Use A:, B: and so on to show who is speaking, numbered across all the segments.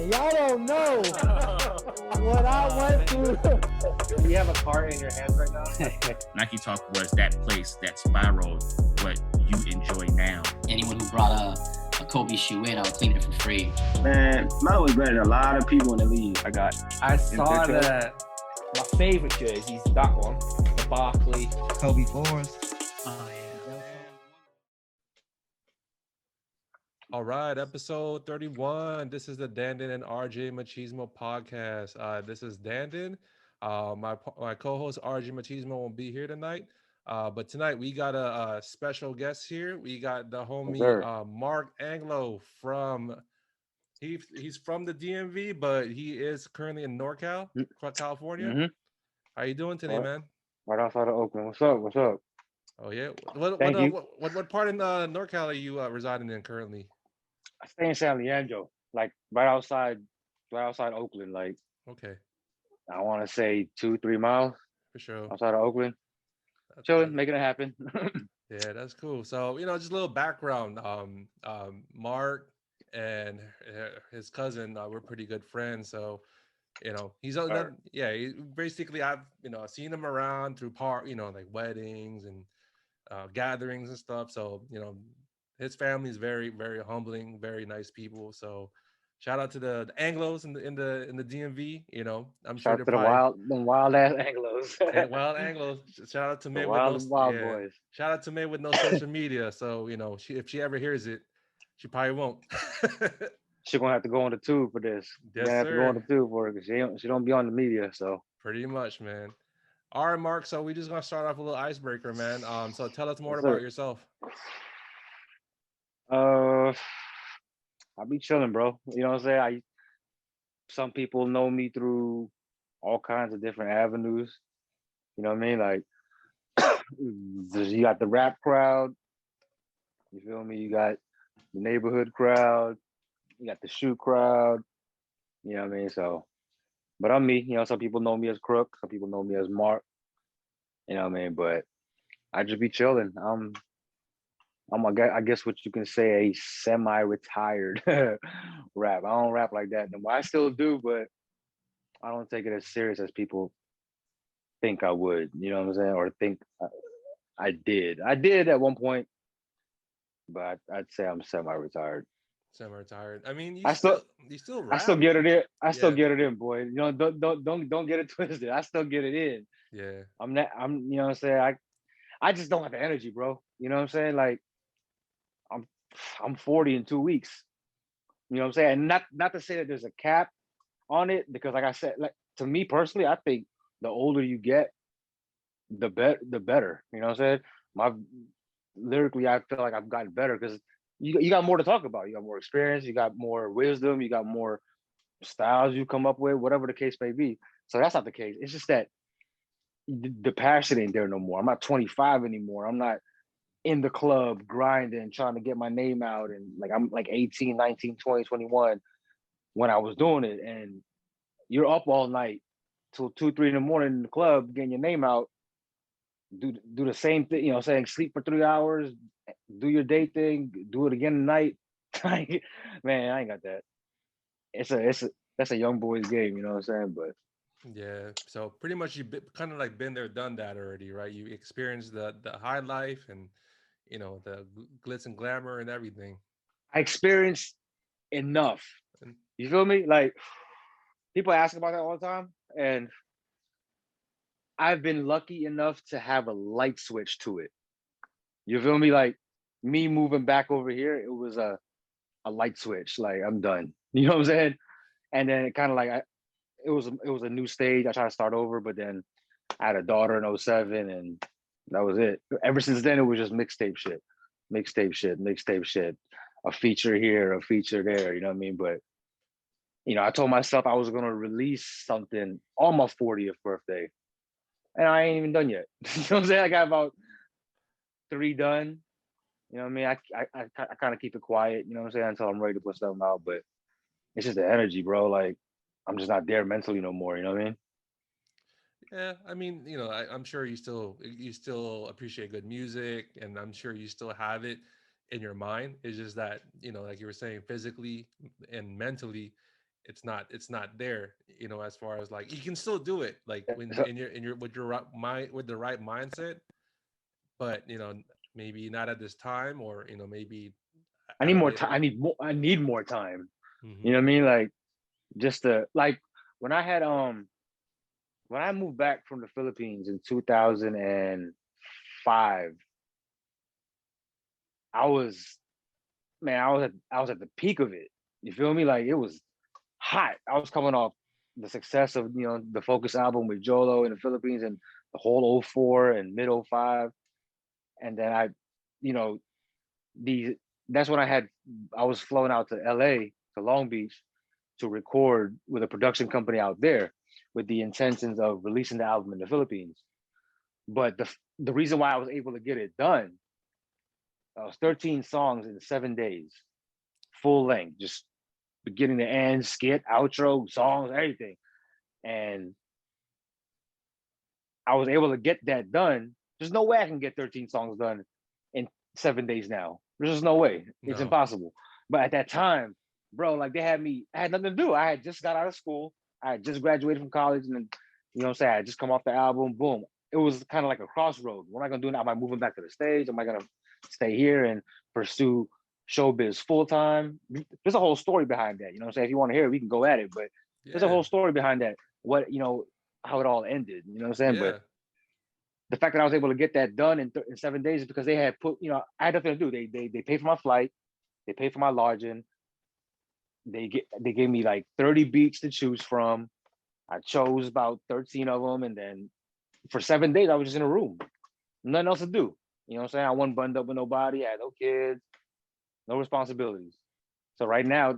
A: Y'all don't know what I went through.
B: Do you have a cart in your hands right now?
C: Nike Talk was that place that spiraled what you enjoy now.
D: Anyone who brought a Kobe shoe in, I would clean it for free.
E: Man, Melo was better than a lot of people in the league.
A: I saw that. My favorite jersey's that one, the Barkley.
F: Kobe fours.
D: Oh, yeah.
G: All right, episode 31. This is the Dandin and RJ Machismo podcast. This is Dandin. My co-host RJ Machismo won't be here tonight, but tonight we got a special guest here. We got the homie Mark Anglo from. He's from the DMV, but he is currently in NorCal, California.
E: Mm-hmm.
G: How you doing today, man?
E: Right outside of Oakland. What's up? What's up?
G: Oh yeah. What part in NorCal are you residing in currently?
E: I stay in San Leandro, like right outside Oakland. Like,
G: Okay,
E: I want to say 2-3 miles
G: for sure.
E: outside of Oakland. Chilling, making it happen.
G: Yeah, that's cool. So, just a little background. Mark and his cousin were pretty good friends. So, he's basically I've seen him around through like weddings and gatherings and stuff. So, his family is very, very humbling, very nice people. So, shout out to the Anglos in the DMV. I'm sure
E: Shout out to the wild ass Anglos.
G: wild Anglos. Shout out to May
E: wild
G: with
E: boys.
G: Shout out to May with no social media. So if she ever hears it, she probably won't.
E: She's gonna have to go on the tube for this.
G: Yes,
E: have to go
G: sir.
E: on the tube for it because she don't be on the media. So
G: Pretty much, man. All right, Mark. So we just gonna start off with a little icebreaker, man. So tell us more about yourself.
E: I'll be chilling, bro. You know what I'm saying? Some people know me through all kinds of different avenues. You know what I mean? Like, you got the rap crowd. You feel me? You got the neighborhood crowd. You got the shoe crowd. You know what I mean? So, but I'm me. Some people know me as Crook. Some people know me as Mark. You know what I mean? But I just be chilling. I guess what you can say, a semi-retired rap. I don't rap like that. Well, I still do, but I don't take it as serious as people think I would. You know what I'm saying? Or think I did. I did at one point, but I'd say I'm semi-retired.
G: Semi-retired. I mean,
E: you still rap. I still get it in. Still get it in, boy. Don't get it twisted. I still get it in.
G: Yeah.
E: You know what I'm saying? I just don't have the energy, bro. You know what I'm saying? Like, I'm 40 in 2 weeks. You know what I'm saying? And not to say that there's a cap on it, because like I said, like, to me personally, I think the older you get, the better. You know what I'm saying? Lyrically, I feel like I've gotten better because you got more to talk about. You got more experience, you got more wisdom, you got more styles you come up with, whatever the case may be. So that's not the case. It's just that the passion ain't there no more. I'm not 25 anymore. I'm not in the club grinding, trying to get my name out. And like, I'm like 18, 19, 20, 21 when I was doing it. And you're up all night till 2-3 in the morning in the club, getting your name out, do the same thing, saying sleep for 3 hours, do your day thing, do it again at night. Man, I ain't got that. That's a young boy's game, you know what I'm saying? But
G: yeah, so pretty much you've kind of like been there, done that already, right? You experienced the high life and the glitz and glamour and everything.
E: I experienced enough. You feel me? Like, people ask about that all the time, and I've been lucky enough to have a light switch to it. You feel me? Like, me moving back over here, it was a light switch. Like, I'm done. You know what I'm saying? And then it kind of like it was a new stage. I tried to start over, but then I had a daughter in 07, and that was it. Ever since then, it was just mixtape shit. A feature here, a feature there. You know what I mean? But I told myself I was gonna release something on my 40th birthday, and I ain't even done yet. You know what I'm saying? I got about 3 done. You know what I mean? I kind of keep it quiet. You know what I'm saying? Until I'm ready to put something out. But it's just the energy, bro. Like, I'm just not there mentally no more. You know what I mean?
G: Yeah, I mean, I'm sure you still appreciate good music, and I'm sure you still have it in your mind. It's just that, like you were saying, physically and mentally, it's not there, you know, as far as like you can still do it like when
E: So
G: in your with your mind with the right mindset, but you know, maybe not at this time, or you know, maybe
E: I
G: at
E: need
G: a
E: more time.
G: later.
E: I need more time. You
G: Hmm.
E: know what I mean? Like just to like when I had when I moved back from the Philippines in 2005, I was man, I was at the peak of it. You feel me? Like it was hot. I was coming off the success of the Focus album with Jolo in the Philippines and the whole '04 and mid '05, and then you know, the that's when I was flown out to LA to Long Beach to record with a production company out there with the intentions of releasing the album in the Philippines. But the reason why I was able to get it done, was 13 songs in 7 days, full length, just beginning to end, skit, outro, songs, everything. And I was able to get that done. There's no way I can get 13 songs done in 7 days now. There's just no way. It's
G: No.
E: impossible. But at that time, bro, like they had me, I had nothing to do. I had just got out of school. I had just graduated from college, and then, what I'm saying, I had just come off the album, boom. It was kind of like a crossroad. What am I gonna do now? Am I moving back to the stage? Am I gonna stay here and pursue showbiz full time? There's a whole story behind that. You know what I'm saying? If you want to hear it, we can go at it. But there's a
G: Yeah.
E: whole story behind that. What, how it all ended. You know what I'm saying? But
G: Yeah.
E: the fact that I was able to get that done in 7 days is because they had put, I had nothing to do. They paid for my flight, they paid for my lodging. They gave me like 30 beats to choose from. I chose about 13 of them, and then for 7 days I was just in a room, nothing else to do. You know what I'm saying? I wasn't bundled up with nobody. I had no kids, no responsibilities. So right now,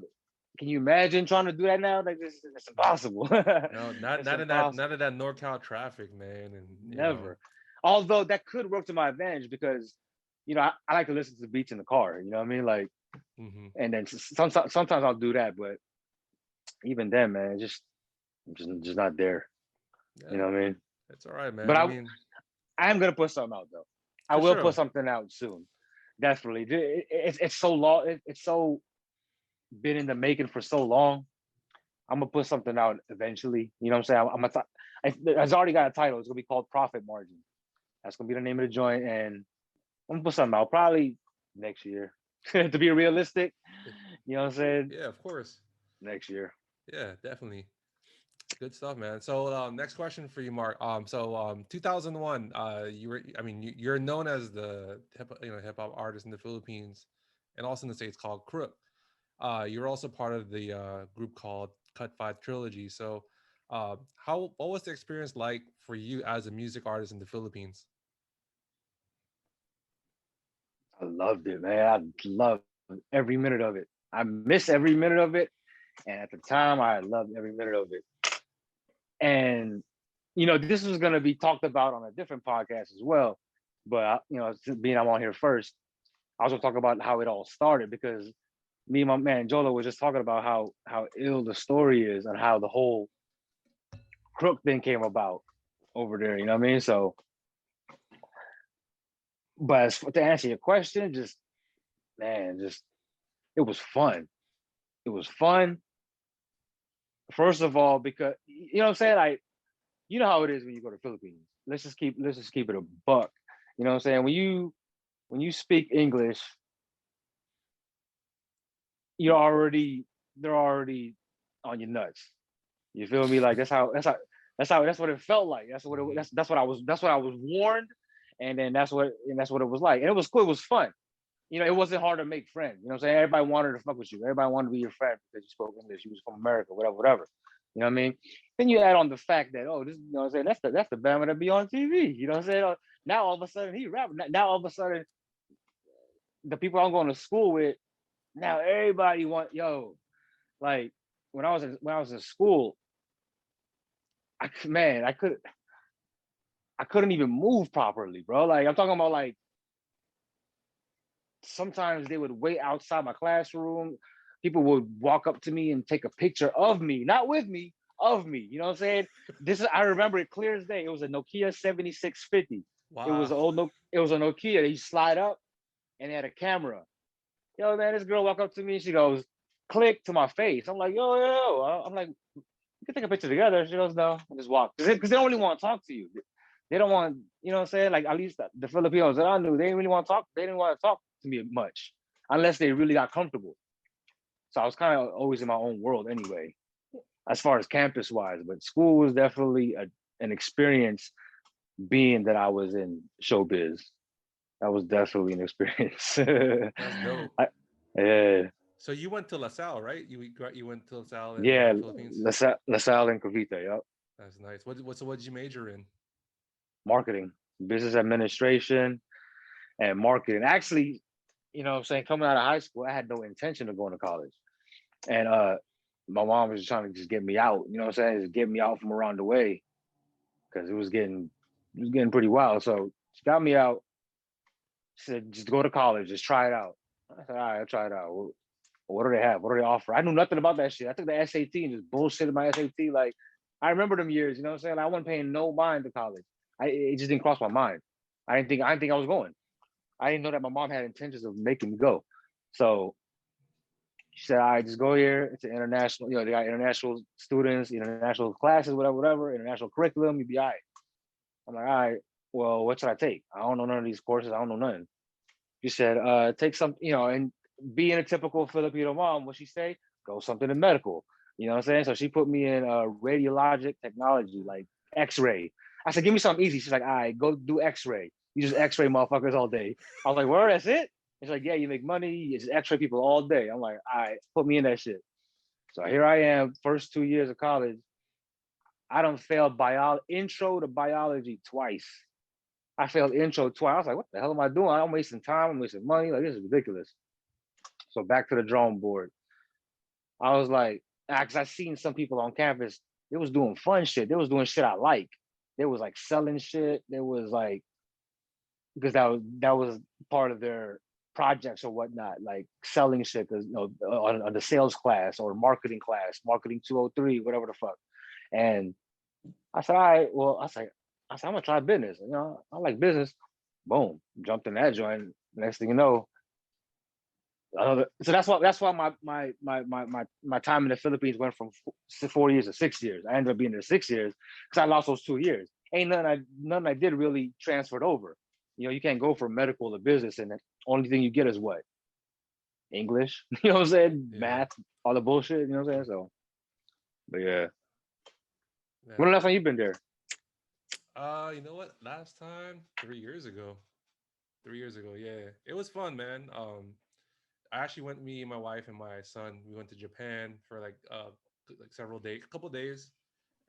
E: can you imagine trying to do that now? Like this, it's impossible.
G: No,
E: It's
G: not
E: impossible.
G: in that NorCal traffic, man, and you know.
E: Never. Although that could work to my advantage because, I like to listen to the beats in the car. You know what I mean? Like,
G: Hmm.
E: and then sometimes I'll do that, but even then, man, just not there. You
G: Yeah,
E: know what I mean?
G: it's all right,
E: But
G: man. I mean,
E: I am gonna put something out though. I
G: for
E: will put
G: sure.
E: something out soon. Definitely. It's so long. It's so been in the making for so long. I'm gonna put something out eventually. You know what I'm saying? It's already got a title. It's gonna be called Profit Margin. That's gonna be the name of the joint, and I'm gonna put something out probably next year. To be realistic, you know what I'm saying?
G: Yeah, of course.
E: Next year.
G: Yeah, definitely. Good stuff, man. So, next question for you, Mark. 2001. You were, I mean, you're known as the hip hop artist in the Philippines, and also in the States called Crook. You're also part of the group called Cut Five Trilogy. So, what was the experience like for you as a music artist in the Philippines?
E: I loved it, man. I loved every minute of it. I miss every minute of it. And at the time, I loved every minute of it. And, this was going to be talked about on a different podcast as well. But, being I'm on here first, I was going to talk about how it all started because me and my man Jolo was just talking about how ill the story is and how the whole crook thing came about over there. You know what I mean? So, but to answer your question, just it was fun. It was fun. First of all, because you know what I'm saying, like you know how it is when you go to Philippines. Let's just keep it a buck. You know what I'm saying? When you speak English, you're already they're already on your nuts. You feel me? Like that's what it felt like.
G: Hmm.
E: That's what I was warned, and then that's what it was like. And it was cool. It was fun. It wasn't hard to make friends. You know what I'm saying? Everybody wanted to fuck with you. Everybody wanted to be your friend because you spoke English. You was from America, whatever, whatever. You know what I mean? Then you add on the fact that, oh, this, you know what I'm saying? That's the Bama that be on TV. You know what I'm saying? Now all of a sudden he rap. Now all of a sudden the people I'm going to school with, now everybody want, like when I was in school, man, I couldn't even move properly, bro. Like I'm talking about like sometimes they would wait outside my classroom. People would walk up to me and take a picture of me, not with me, of me. You know what I'm saying? I remember it clear as day. It was a Nokia 7650. It was
G: Wow.
E: an old no, it was a Nokia that you slide up and it had a camera. Yo, man, this girl walked up to me and she goes, click to my face. I'm like, yo. I'm like, we can take a picture together. She goes, no, I just walk. Because they don't really want to talk to you. They don't want, you know what I'm saying? Like, at least the Filipinos that I knew, they didn't really want to talk. They didn't want to talk to me much unless they really got comfortable. So I was kind of always in my own world anyway, as far as campus wise. But school was definitely an experience being that I was in showbiz. That was definitely an experience.
G: That's dope.
E: Yeah.
G: So you went to LaSalle, right? You went to LaSalle in
E: Yeah,
G: the Philippines.
E: LaSalle and Cavite, yep.
G: That's nice. What did you major in?
E: Marketing, business administration, and marketing. Actually, you know what I'm saying, coming out of high school, I had no intention of going to college. And my mom was trying to just get me out, you know what I'm saying? Just get me out from around the way because it was getting pretty wild. So she got me out, said, just go to college, just try it out. I said, all right, I'll try it out. Well, what do they have? What do they offer? I knew nothing about that shit. I took the SAT and just bullshitted my SAT. Like, I remember them years, you know what I'm saying? Like, I wasn't paying no mind to college. It just didn't cross my mind. I didn't think I was going. I didn't know that my mom had intentions of making me go. So she said, all right, just go here. It's an international, they got international students, international classes, whatever, international curriculum, you'll be all right. I'm like, all right, well, what should I take? I don't know none of these courses. I don't know nothing. She said, take some, and being a typical Filipino mom, what she say? Go something in medical. You know what I'm saying? So she put me in radiologic technology, like X-ray. I said, give me something easy. She's like, all right, go do X-ray. You just X-ray motherfuckers all day. I was like, well, that's it? She's like, yeah, you make money, you just X-ray people all day. I'm like, all right, put me in that shit. So here I am, first 2 years of college. I don't fail intro to biology twice. I failed intro twice. I was like, what the hell am I doing? I'm wasting time. I'm wasting money. Like, this is ridiculous. So back to the drawing board. I was like, because I seen some people on campus, they was doing fun shit. They was doing shit I like. They was like selling shit. There was like, because that was part of their projects or whatnot, like selling shit, because on the sales class or marketing class, marketing 203, whatever the fuck. And I said, all right, well, I said, I'm gonna try business. I like business. Boom, jumped in that joint. Next thing you know, so that's why my time in the Philippines went from 4 years to 6 years. I ended up being there 6 years because I lost those 2 years. Ain't nothing I did really transferred over. You can't go from medical to business, and the only thing you get is what? English. You know what I'm saying?
G: Yeah.
E: Math, all the bullshit. You know what I'm saying? So, but yeah.
G: Yeah.
E: When the last time you been there?
G: You know what? Last time, 3 years ago. 3 years ago, yeah. It was fun, man. I actually went, me and my wife and my son, we went to Japan for like several days, a couple days,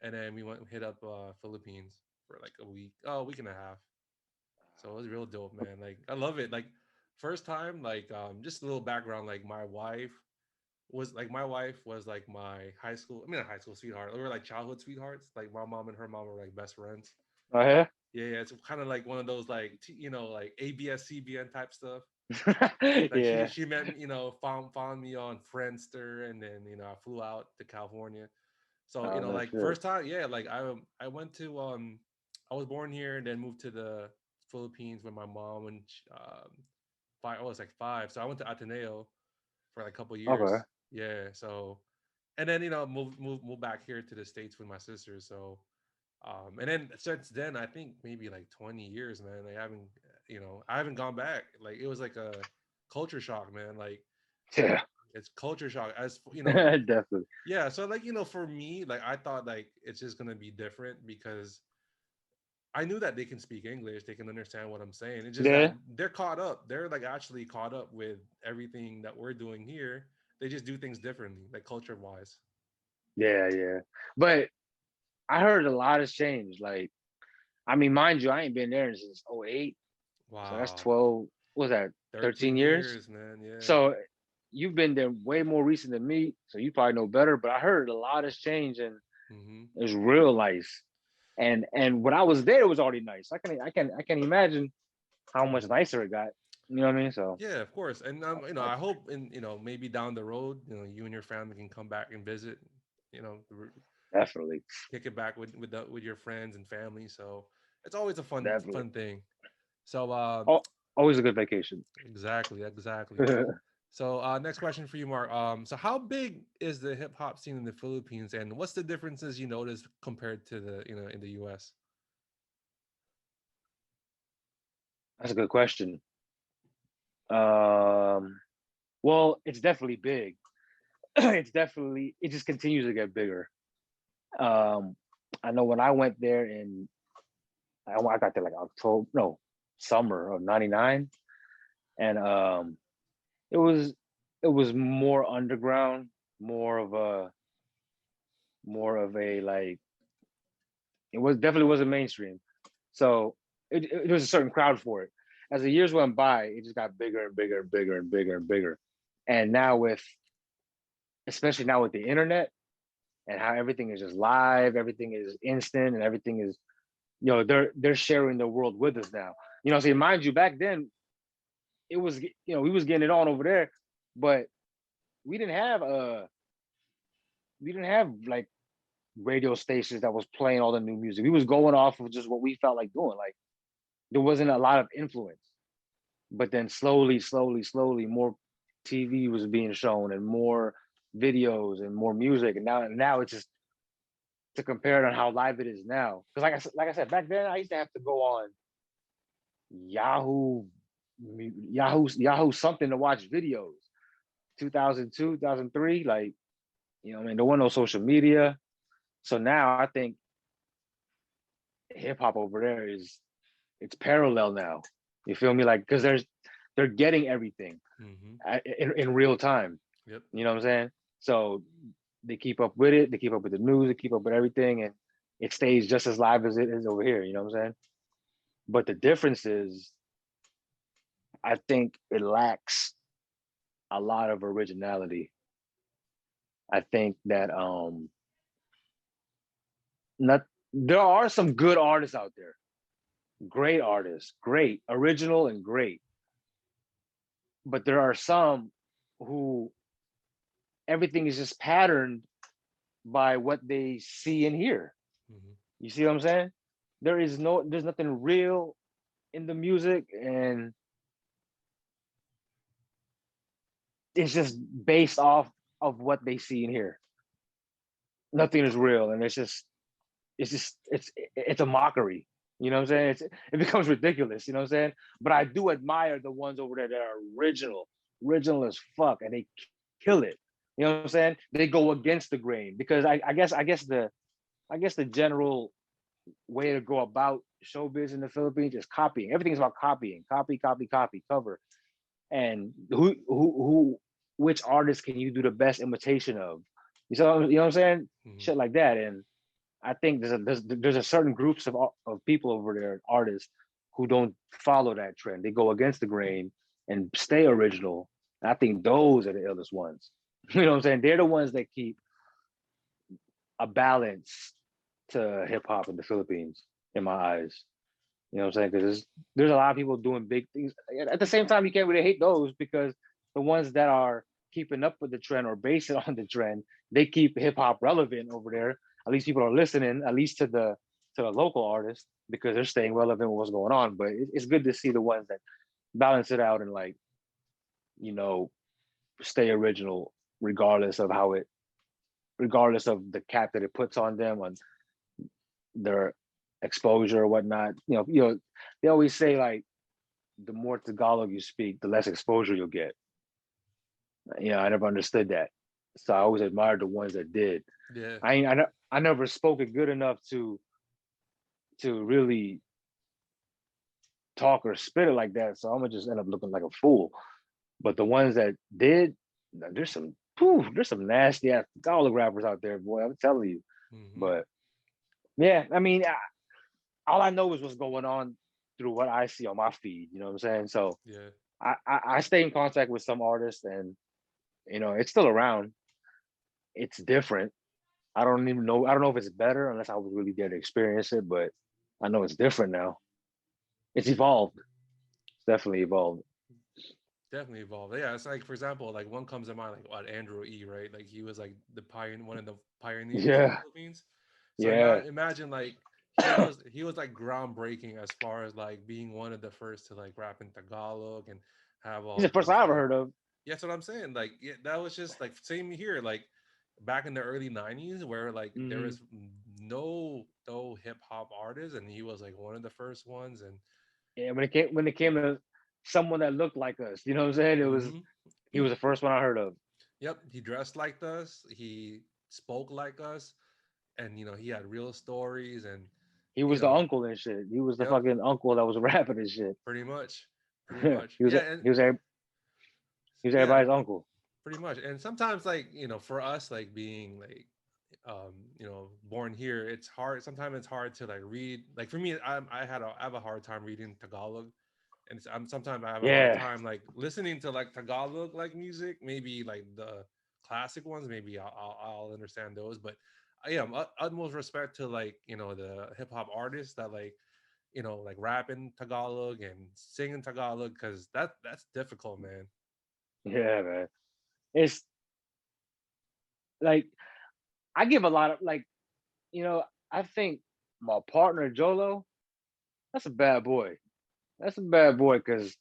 G: and then we hit up Philippines for like a week and a half. So it was real dope, man. Like, I love it. Like, first time, like, just a little background, like my wife was like my high school, I mean, a high school sweetheart. We were like childhood sweethearts. Like, my mom and her mom were like best friends.
E: Oh yeah.
G: Yeah, it's kind of like one of those like like ABS CBN type stuff. Like, she
E: Yeah.
G: she met, found me on Friendster, and then I flew out to California. So,
E: Oh, no
G: like,
E: shit.
G: first time, yeah, like, I went to I was born here and then moved to the Philippines with my mom when I was like 5. So I went to Ateneo for like a couple
E: Okay.
G: years. Yeah, so, and then move back here to the States with my sister. So, and then since then, I think maybe like 20 years, man. I haven't gone back. Like, it was like a culture shock, man. Like,
E: Yeah.
G: it's culture shock, as
E: Definitely.
G: yeah. So, like, for me, like, I thought like it's just gonna be different because I knew that they can speak English, they can understand what I'm saying. It's just that
E: Yeah.
G: they're caught up. They're like actually caught up with everything that we're doing here. They just do things differently, like culture wise.
E: Yeah. Yeah. But I heard a lot has changed. Like, I mean, mind you, I ain't been there since '08. So that's
G: Wow.
E: 12. What was that? 13
G: 13
E: years.
G: years, man. Yeah.
E: So you've been there way more recent than me. So you probably know better. But I heard a lot has changed, and
G: Hmm.
E: it's real nice. And when I was there, it was already nice. I can imagine how much nicer it got. You know what I mean? So
G: Yeah, of course. And I hope, in maybe down the road, you and your family can come back and visit, you know, r-
E: definitely,
G: kick it back with your friends and family. So it's always a fun
E: definitely.
G: fun thing. So
E: Oh, always a good vacation.
G: exactly, exactly. So next question for you, Mark. So how big is the hip hop scene in the Philippines, and what's the differences you notice compared to the in the U.S.?
E: That's a good question. Um, well, it's definitely big. It just continues to get bigger. Um, I know when I went there I got there like October, no, summer of '99, and it was it was more underground, more of a like it was definitely wasn't mainstream. So it was a certain crowd for it. As the years went by, it just got bigger and bigger and bigger and bigger and bigger. And now especially now with the internet and how everything is just live, everything is instant, and everything is, they're sharing the world with us now. So mind you, back then it was, we was getting it on over there, but we didn't have like radio stations that was playing all the new music. We was going off of just what we felt like doing. Like there wasn't a lot of influence. But then slowly, more TV was being shown and more videos and more music. And now it's just to compare it on how live it is now. Because like I said, back then I used to have to go on Yahoo, Yahoo something to watch videos. 2002, 2003, like, I mean, there wasn't no social media. So now I think hip hop over there it's parallel now. You feel me? Like, because they're getting everything in real time.
G: Yep.
E: You know what I'm saying? So they keep up with it. They keep up with the news. They keep up with everything, and it stays just as live as it is over here. You know what I'm saying? But the difference is, I think it lacks a lot of originality. I think that not there are some good artists out there, great artists, great original and great, but there are some who everything is just patterned by what they see and hear. You see what I'm saying? There's nothing real in the music, and it's just based off of what they see and hear. Nothing is real, and it's a mockery. You know what I'm saying? It becomes ridiculous. You know what I'm saying? But I do admire the ones over there that are original as fuck, and they kill it. You know what I'm saying? They go against the grain because I guess the general way to go about showbiz in the Philippines is copying. Everything's about copying, copy, cover, and which artist can you do the best imitation of? You know what I'm saying? Shit like that. And I think there's a certain groups of people over there, artists, who don't follow that trend. They go against the grain and stay original. And I think those are the illest ones. You know what I'm saying? They're the ones that keep a balance to hip hop in the Philippines, in my eyes. You know what I'm saying? Because there's a lot of people doing big things. At the same time, you can't really hate those because the ones that are keeping up with the trend or based it on the trend, they keep hip hop relevant over there. At least people are listening, at least to the local artists, because they're staying relevant with what's going on. But it's good to see the ones that balance it out and, like, you know, stay original regardless of regardless of the cap that it puts on them, on their exposure or whatnot. They always say, like, the more Tagalog you speak, the less exposure you'll get. I never understood that, so I always admired the ones that did.
G: Yeah.
E: I never spoke it good enough to really talk or spit it like that, so I'm gonna just end up looking like a fool. But the ones that did, there's some nasty ass Tagalog rappers out there, boy. I'm telling you. But yeah, I mean, all I know is what's going on through what I see on my feed. You know what I'm saying? So
G: Yeah.
E: I stay in contact with some artists, and it's still around. It's different. I don't even know. I don't know if it's better unless I was really there to experience it. But I know it's different now. It's evolved. It's definitely evolved.
G: Definitely evolved. Yeah, it's like, for example, like one comes to mind, like what, Andrew E, right? Like he was like one of the pioneers in the
E: Yeah,
G: Philippines. So
E: yeah.
G: imagine like he was like groundbreaking as far as like being one of the first to like rap in Tagalog and have
E: He's
G: all
E: the first
G: those
E: I ever
G: like,
E: heard of.
G: Yeah, that's what I'm saying. Like, yeah, that was just like same here. Like back in the early '90s, where like there
E: Hmm.
G: was no hip hop artists, and he was like one of the first ones. And
E: Yeah, when it came to someone that looked like us, you know what I'm saying? It was
G: mhm.
E: he was the first one I heard of.
G: Yep, he dressed like us. He spoke like us, and he had real stories, and
E: He
G: you
E: was the
G: know,
E: uncle and shit. He was the
G: yep,
E: fucking uncle that was rapping and shit.
G: pretty much, pretty much.
E: he was
G: Yeah,
E: a,
G: and
E: he was
G: yeah,
E: everybody's uncle.
G: pretty much. And sometimes, like for us, like being like born here, it's hard. Sometimes it's hard to like read. Like for me, I have a hard time reading Tagalog, and sometimes I have a hard
E: Yeah,
G: time like listening to like Tagalog like music. Maybe like the classic ones. Maybe I'll understand those. But yeah, utmost respect to like the hip hop artists that like like rap in Tagalog and sing in Tagalog, because that's difficult, man.
E: yeah, man. It's like I give a lot of like you know I think my partner Jolo, that's a bad boy. That's a bad boy because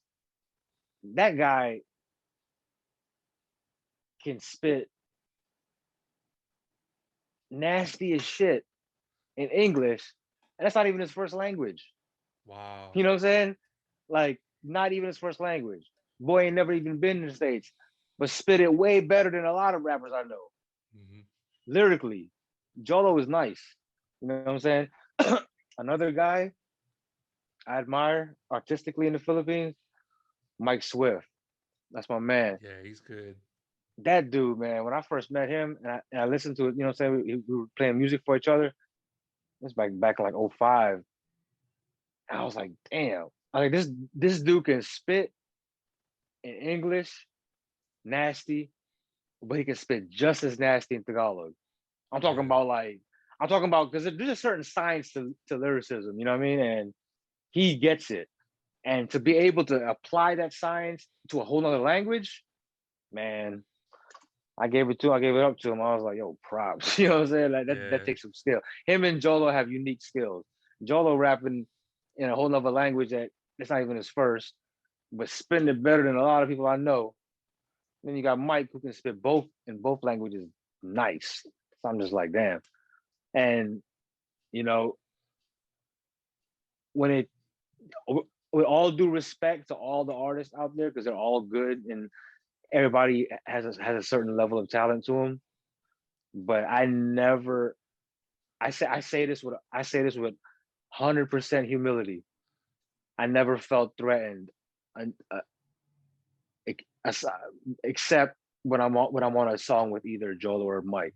E: that guy can spit nasty as shit in English, and that's not even his first language.
G: Wow.
E: You know what I'm saying? Like, not even his first language. Boy ain't never even been in the States, but spit it way better than a lot of rappers I know.
G: Hmm.
E: Lyrically, Jolo is nice. You know what I'm saying? Another guy I admire artistically in the Philippines, Mike Swift. That's my man.
G: Yeah, he's good.
E: That dude, man, when I first met him and I listened to it, you know what I'm saying? We were playing music for each other. It's back in like '05. I was like, damn. I like this dude can spit in English, nasty, but he can spit just as nasty in Tagalog. I'm talking
G: Yeah.
E: about like I'm talking about because there's a certain science to lyricism, you know what I mean? And he gets it. And to be able to apply that science to a whole nother language, man, I gave it up to him. I was like, yo, props. You know what I'm saying? Like that
G: Yeah.
E: takes some skill. Him and Jolo have unique skills. Jolo rapping in a whole nother language that it's not even his first, but spitting it better than a lot of people I know. Then you got Mike who can spit both in both languages nice. So I'm just like, damn. And you know, when it with all due respect to all the artists out there, because they're all good and everybody has a certain level of talent to them. But I never I say this with 100% humility. I never felt threatened, uh, except when I'm on a song with either Joel or Mike.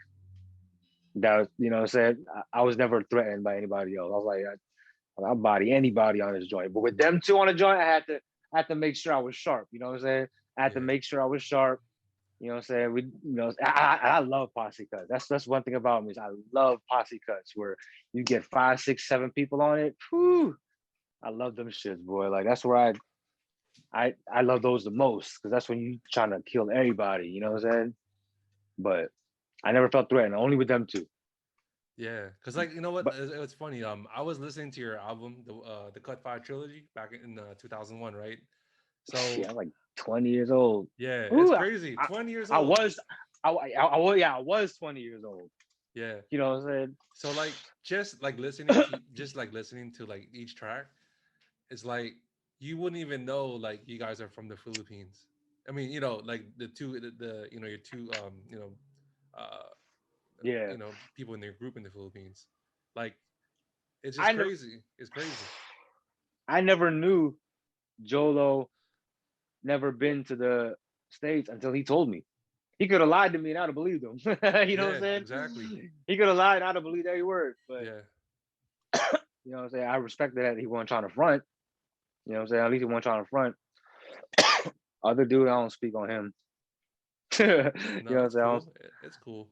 E: That was, you know what I'm saying? I was never threatened by anybody else. I was like, I'll body anybody on this joint. But with them two on the joint, I had to make sure I was sharp. You know what I'm saying? I had to
G: Yeah.
E: make sure I was sharp. You know what I'm saying? I love posse cuts. That's one thing about me is I love posse cuts where you get 5, 6, 7 people on it. Whew, I love them shits, boy. Like that's where I love those the most because that's when you trying to kill everybody. You know what I'm saying? But I never felt threatened. Only with them two.
G: Yeah, because like you know what,
E: But
G: it's funny. I was listening to your album, the Cut Five trilogy, back in 2001, right?
E: shit,
G: So
E: I'm like 20 years old.
G: yeah, it's
E: Ooh,
G: crazy.
E: I,
G: 20 years
E: I
G: old.
E: was, I was, yeah, I was 20 years old.
G: Yeah.
E: You know what I'm saying?
G: So like just like listening to like each track, it's like you wouldn't even know like you guys are from the Philippines. I mean, like the your two uh
E: Yeah,
G: people in their group in the Philippines. Like it's just
E: I never,
G: crazy. It's crazy.
E: I never knew Jolo never been to the States until he told me. He could have lied to me and I'd have believed him. You know what I'm
G: Yeah,
E: saying?
G: exactly.
E: He could have lied and I'd have believed every word. But
G: Yeah.
E: you know what I'm saying? I respect that he wasn't trying to front. You know what I'm saying? At least he wasn't trying to front. Other dude, I don't speak on him. You know what
G: No,
E: I'm
G: it's
E: saying?
G: cool. It's cool.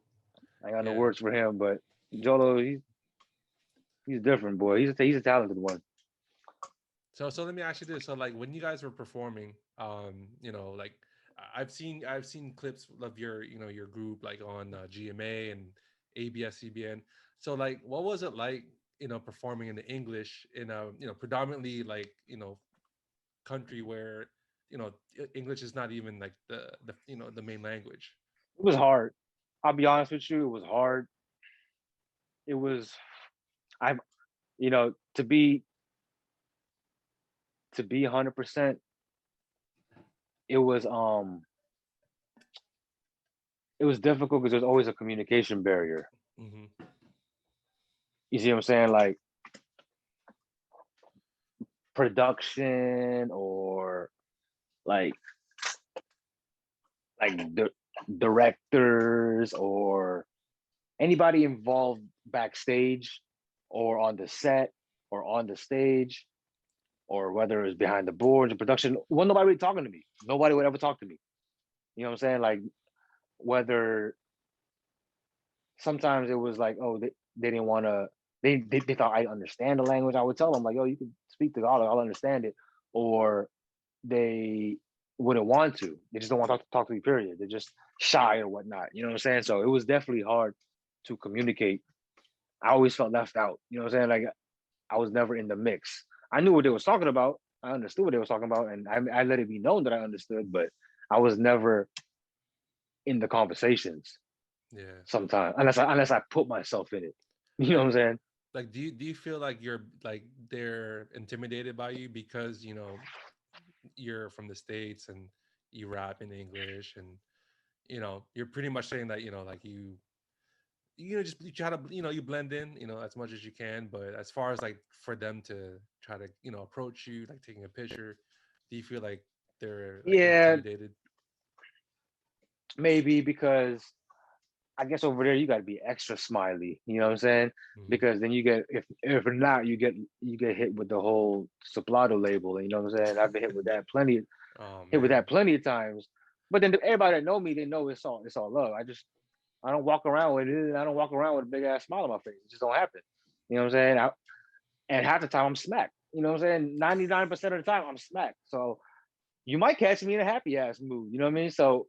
E: I got no
G: Yeah.
E: words for him, but Jolo, he's different, boy. He's a talented one.
G: So let me ask you this. So like when you guys were performing, like I've seen clips of your your group like on GMA and ABS-CBN. So like what was it like, performing in the English in a predominantly like, country where English is not even like the the main language.
E: It was hard. I'll be honest with you, it was hard. It was I you know, to be 100%, it was it was difficult because there's always a communication barrier.
G: Hmm.
E: You see what I'm saying? Like production or like the directors or anybody involved backstage or on the set or on the stage or whether it was behind the boards of production, well, nobody really talking to me. Nobody would ever talk to me. You know what I'm saying? Like whether sometimes it was like, oh, they didn't want to, they thought I understand the language. I would tell them like, yo, you can speak to God, I'll understand it. Or they wouldn't want to. They just don't want to talk to me, period. They're just shy or whatnot. You know what I'm saying? So it was definitely hard to communicate. I always felt left out. You know what I'm saying? Like I was never in the mix. I knew what they was talking about. I understood what they was talking about, and I let it be known that I understood, but I was never in the conversations
G: Yeah.
E: sometimes, unless I put myself in it. You know what I'm saying?
G: Like, do you feel like you're like they're intimidated by you because you're from the States and you rap in English, and you're pretty much saying that like just you try to you blend in as much as you can, but as far as like for them to try to approach you like taking a picture, do you feel like they're like
E: Yeah,
G: intimidated?
E: maybe because I guess over there you got to be extra smiley. You know what I'm saying?
G: Hmm.
E: Because then you get if not you get hit with the whole suplado label. And you know what I'm saying? I've been
G: Oh
E: hit with
G: man.
E: that plenty of times. But then everybody that know me, they know it's all love. I don't walk around with it. I don't walk around with a big ass smile on my face. It just don't happen. You know what I'm saying? And half the time I'm smacked. You know what I'm saying? 99% of the time I'm smacked. So you might catch me in a happy ass mood. You know what I mean? So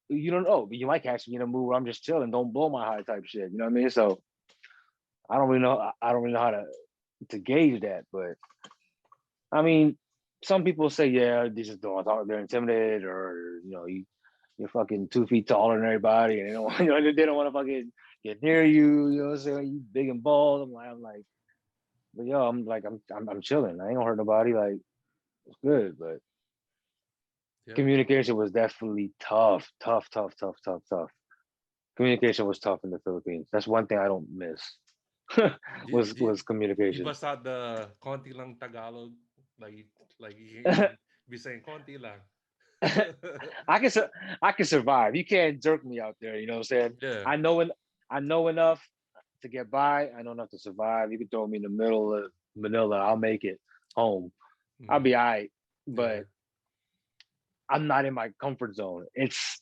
E: you don't know, but you might catch me in a mood where I'm just chilling, don't blow my high type shit. You know what I mean? So I don't really know. I don't really know how to gauge that. But I mean, some people say, yeah, they just don't talk. They're intimidated, or you're fucking 2 feet taller than everybody, and they don't, they don't want to fucking get near you. You know what I'm saying? You big and bald. I'm like, but yo, I'm chilling. I ain't gonna hurt nobody. Like it's good, but
G: Yep.
E: communication was definitely tough, tough, tough, tough, tough, tough. Communication was tough in the Philippines. That's one thing I don't miss.
G: Do,
E: was
G: do,
E: was
G: you
E: communication.
G: bust out the konti lang Tagalog, like you be saying konti lang.
E: I can I can survive. You can't jerk me out there. You know what I'm saying?
G: Yeah.
E: I know I know enough to get by. I know enough to survive. You can throw me in the middle of Manila. I'll make it home. I'll
G: Hmm.
E: be all right.
G: Yeah.
E: But I'm not in my comfort zone. It's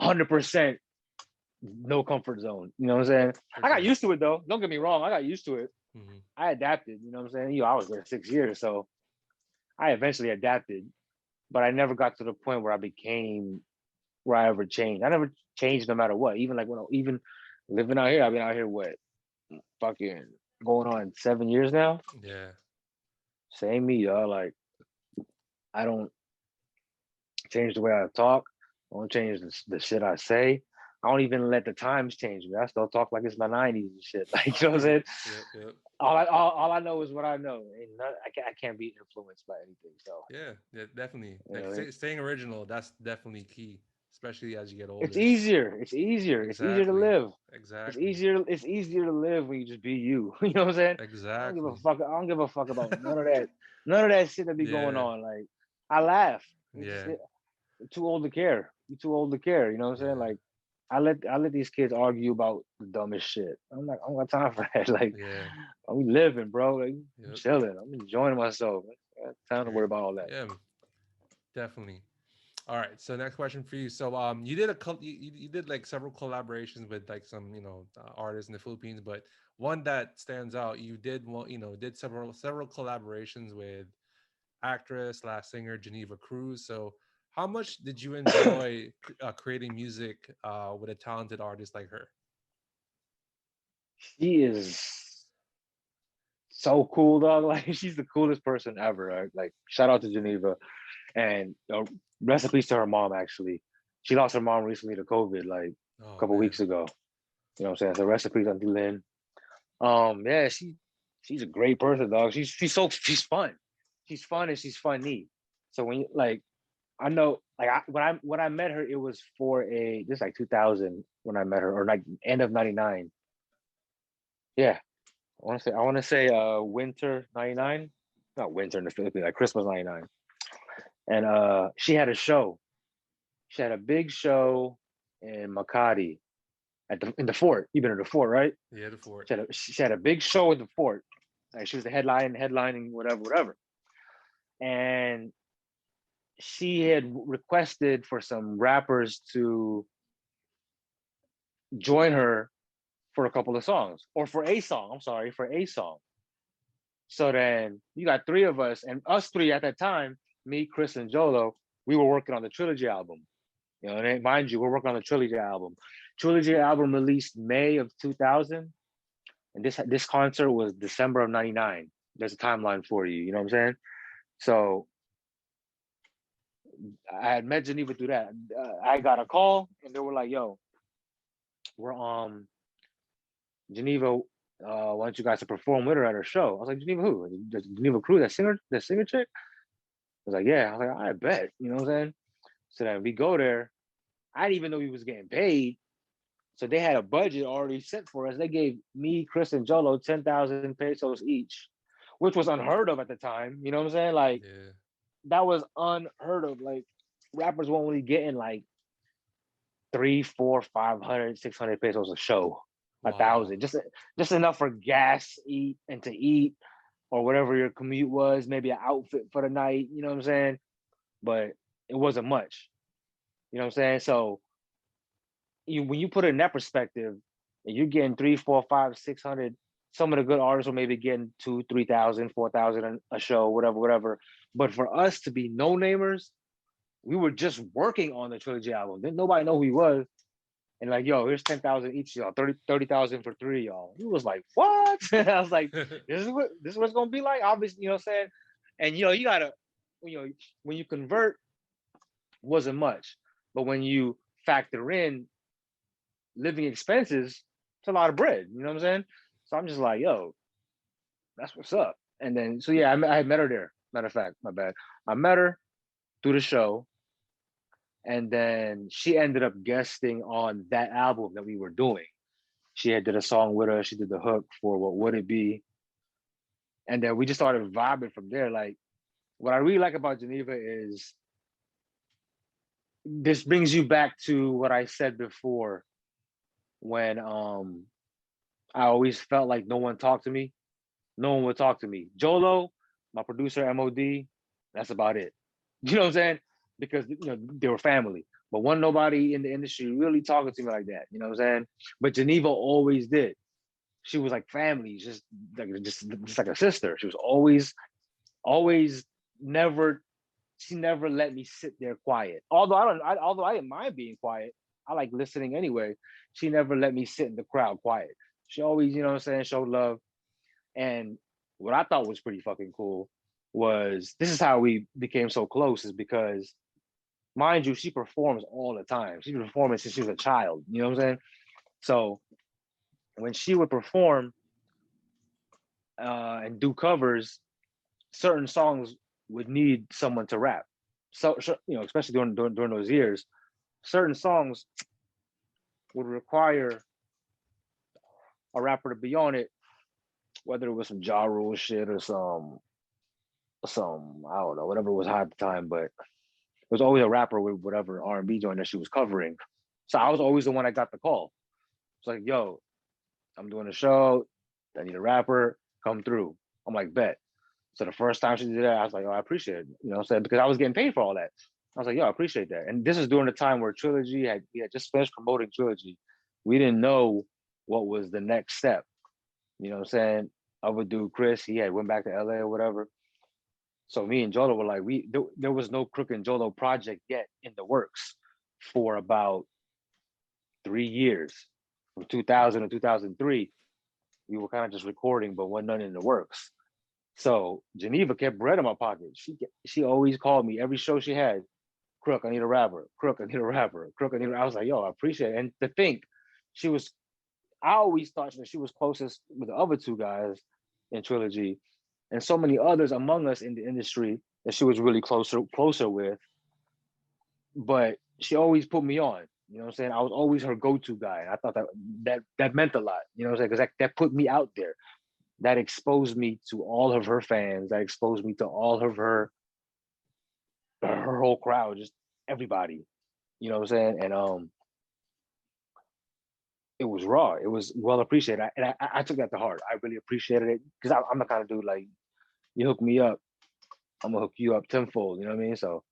E: 100% no comfort zone. You know what I'm saying?
G: For
E: I got
G: sure.
E: used to it though. Don't get me wrong. I got used to it.
G: Hmm.
E: I adapted. You know what I'm saying? I was there 6 years, so I eventually adapted. But I never got to the point where I became where I ever changed. I never changed no matter what. Even like even living out here, I've been out here what fucking going on 7 years now.
G: Yeah.
E: Same me, y'all. Like I don't change the way I talk. I don't change the shit I say. I don't even let the times change me. I still talk like it's my 90s and shit. Like you know what I'm saying?
G: Yep. Yep.
E: All I know is what I know. And I can't be influenced by anything. So
G: Yeah. Yeah. Definitely.
E: you know
G: Like
E: what I mean?
G: staying original. That's definitely key, especially as you get
E: It's
G: older.
E: easier. It's easier. It's easier to
G: Exactly.
E: live. It's
G: Exactly.
E: easier. It's easier to live when you just be you. You know what I'm saying? I don't give a
G: Exactly.
E: fuck. I don't give a fuck about none of that. None of that shit that be going
G: Yeah.
E: on. Like I laugh.
G: Yeah.
E: I'm too old to care. You too old to care. You know what I'm saying?
G: Yeah.
E: Like I let these kids argue about the dumbest shit. I'm like, I don't got time for that. Like
G: Yeah.
E: I'm living, bro. Like I'm
G: Yep.
E: chilling. I'm enjoying myself. I got time to
G: Right.
E: worry about all that.
G: Yeah. Definitely. All right. So next question for you. So you did you did like several collaborations with like some artists in the Philippines, but one that stands out, you did did several collaborations with actress slash singer Geneva Cruz. So how much did you enjoy creating music with a talented artist like her?
E: She is so cool, dog. Like she's the coolest person ever. Right? Like shout out to Geneva. And rest in peace to her mom. Actually, she lost her mom recently to COVID, like a
G: Oh
E: couple
G: man.
E: weeks ago. You know what I'm saying? So rest in peace, Auntie Lynn. Yeah, she's a great person, dog. She's fun. She's fun and she's funny. So when you like, I know like when I met her, it was for a this like 2000 when I met her, or like end of '99. Yeah, I want to say winter '99, not winter in the Philippines, like Christmas '99. And she had a show. She had a big show in Makati in the fort. You've been to the fort, right?
G: Yeah, the fort.
E: She had a big show in the fort. Like she was the headlining, whatever. And she had requested for some rappers to join her for a couple of songs, or for a song. I'm sorry, for a song. So then you got three of us, and us three at that time, me, Chris, and Jolo, we were working on the Trilogy album. You know, and mind you, we're working on the Trilogy album. Trilogy album released May of 2000, and this concert was December of '99. There's a timeline for you. You know what I'm saying? So I had met Geneva through that. I got a call, and they were like, "Yo, we're Geneva. Want you guys to perform with her at her show?" I was like, "Geneva who? The Geneva Cruz, that singer chick?" I was like, "Yeah." I was like, "I bet." You know what I'm saying? So then we go there. I didn't even know he was getting paid. So they had a budget already set for us. They gave me, Chris, and Jolo 10,000 pesos each, which was unheard of at the time. You know what I'm saying? Like
G: Yeah.
E: that was unheard of. Like rappers were only getting like 3, 4, 500, 600 pesos a show, a
G: Wow.
E: thousand, just enough for gas, eat, or whatever your commute was. Maybe an outfit for the night. You know what I'm saying? But it wasn't much. You know what I'm saying? So when you put it in that perspective, and you're getting 3, 4, 5, 600. Some of the good artists were maybe getting 2, 3,000, 4,000 a show, whatever. But for us to be no namers, we were just working on the Trilogy album. Didn't nobody know who he was. And like, yo, here's 10,000 each, y'all, 30,000 for three, y'all. He was like, what? I was like, this is what it's gonna be like. Obviously, you know what I'm saying? And you gotta, when you convert, wasn't much. But when you factor in living expenses, it's a lot of bread. You know what I'm saying? So I'm just like, yo, that's what's up. And then, so yeah, I met her there. Matter of fact, my bad. I met her through the show, and then she ended up guesting on that album that we were doing. She had did a song with us. She did the hook for "What Would It Be," and then we just started vibing from there. Like, what I really like about Geneva is this brings you back to what I said before, when I always felt like no one talked to me. No one would talk to me. Jolo, my producer, MOD, that's about it. You know what I'm saying? Because they were family. But wasn't nobody in the industry really talking to me like that. You know what I'm saying? But Geneva always did. She was like family, just like a sister. She was always never. She never let me sit there quiet. Although I didn't mind being quiet. I like listening anyway. She never let me sit in the crowd quiet. She always, you know what I'm saying, showed love. And what I thought was pretty fucking cool was, this is how we became so close, is because, mind you, she performs all the time. She's been performing since she was a child. You know what I'm saying? So when she would perform and do covers, certain songs would need someone to rap. So especially during those years, certain songs would require a rapper to be on it, whether it was some Ja Rule shit or some I don't know, whatever was hot at the time, but there was always a rapper with whatever R&B joint that she was covering. So I was always the one that got the call. It's like, yo, I'm doing a show. I need a rapper. Come through. I'm like, bet. So the first time she did that, I was like, oh, I appreciate it. You know what I'm saying? Because I was getting paid for all that. I was like, yo, I appreciate that. And this is during the time where we had just finished promoting Trilogy. We didn't know what was the next step. You know what I'm saying? Other dude, Chris, he had went back to LA or whatever. So me and Jolo were like, there was no Crook and Jolo project yet in the works for about 3 years. From 2000 to 2003, we were kind of just recording, but wasn't none in the works. So Geneva kept bread in my pocket. She always called me every show she had. Crook, I need a rapper. Crook, I need a rapper. Crook, I need. I was like, yo, I appreciate it. And to think, she was. I always thought that she was closest with the other two guys in Trilogy, and so many others among us in the industry that she was really closer with. But she always put me on. You know what I'm saying? I was always her go-to guy. And I thought that meant a lot. You know what I'm saying? Because that put me out there. That exposed me to all of her fans. That exposed me to all of her whole crowd, just everybody. You know what I'm saying? And it was raw. It was well appreciated. I took that to heart. I really appreciated it because I'm the kind of dude like, you hook me up, I'm gonna hook you up tenfold. You know what I mean? So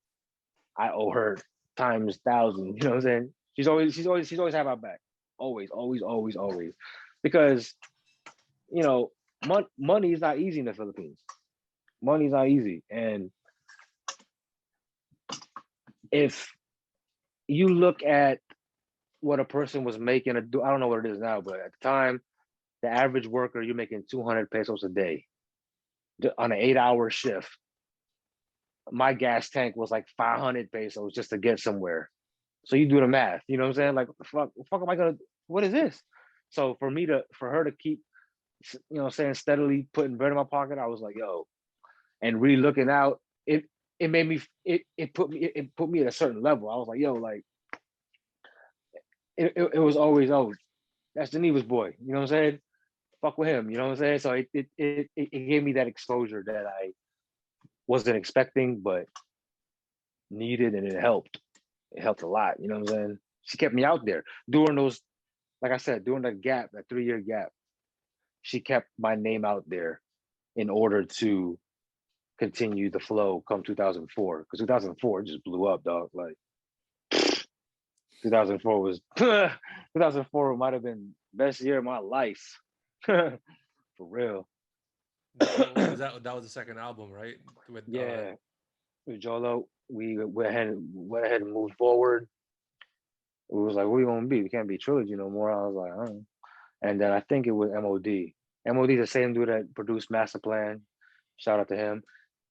E: I owe her times thousand. You know what I'm saying? She's always had my back. Always, always, always, always. Because you know, money is not easy in the Philippines. Money is not easy, and if you look at what a person was making, I don't know what it is now, but at the time, the average worker, you're making 200 pesos a day on an 8-hour shift. My gas tank was like 500 pesos just to get somewhere. So you do the math, you know what I'm saying? Like, what the fuck am I gonna? What is this? So for her to keep, saying steadily putting bread in my pocket, I was like, yo, and really looking out. It made me it put me at a certain level. I was like, yo, like it was always, oh, that's Geneva's boy. You know what I'm saying? Fuck with him. You know what I'm saying? So it gave me that exposure that I wasn't expecting, but needed, and it helped. It helped a lot. You know what I'm saying? She kept me out there during those, like I said, during that gap, that 3-year gap. She kept my name out there in order to continue the flow come 2004, because 2004 just blew up, dog. Like 2004 was 2004 might have been best year of my life. For real.
G: That was the second album, right? With
E: Yeah, with Jolo, we went ahead and moved forward. It was like, what are you gonna be? We can't be Trilogy no more. I was like, oh. And then I think it was MOD. MOD, the same dude that produced Master Plan. Shout out to him.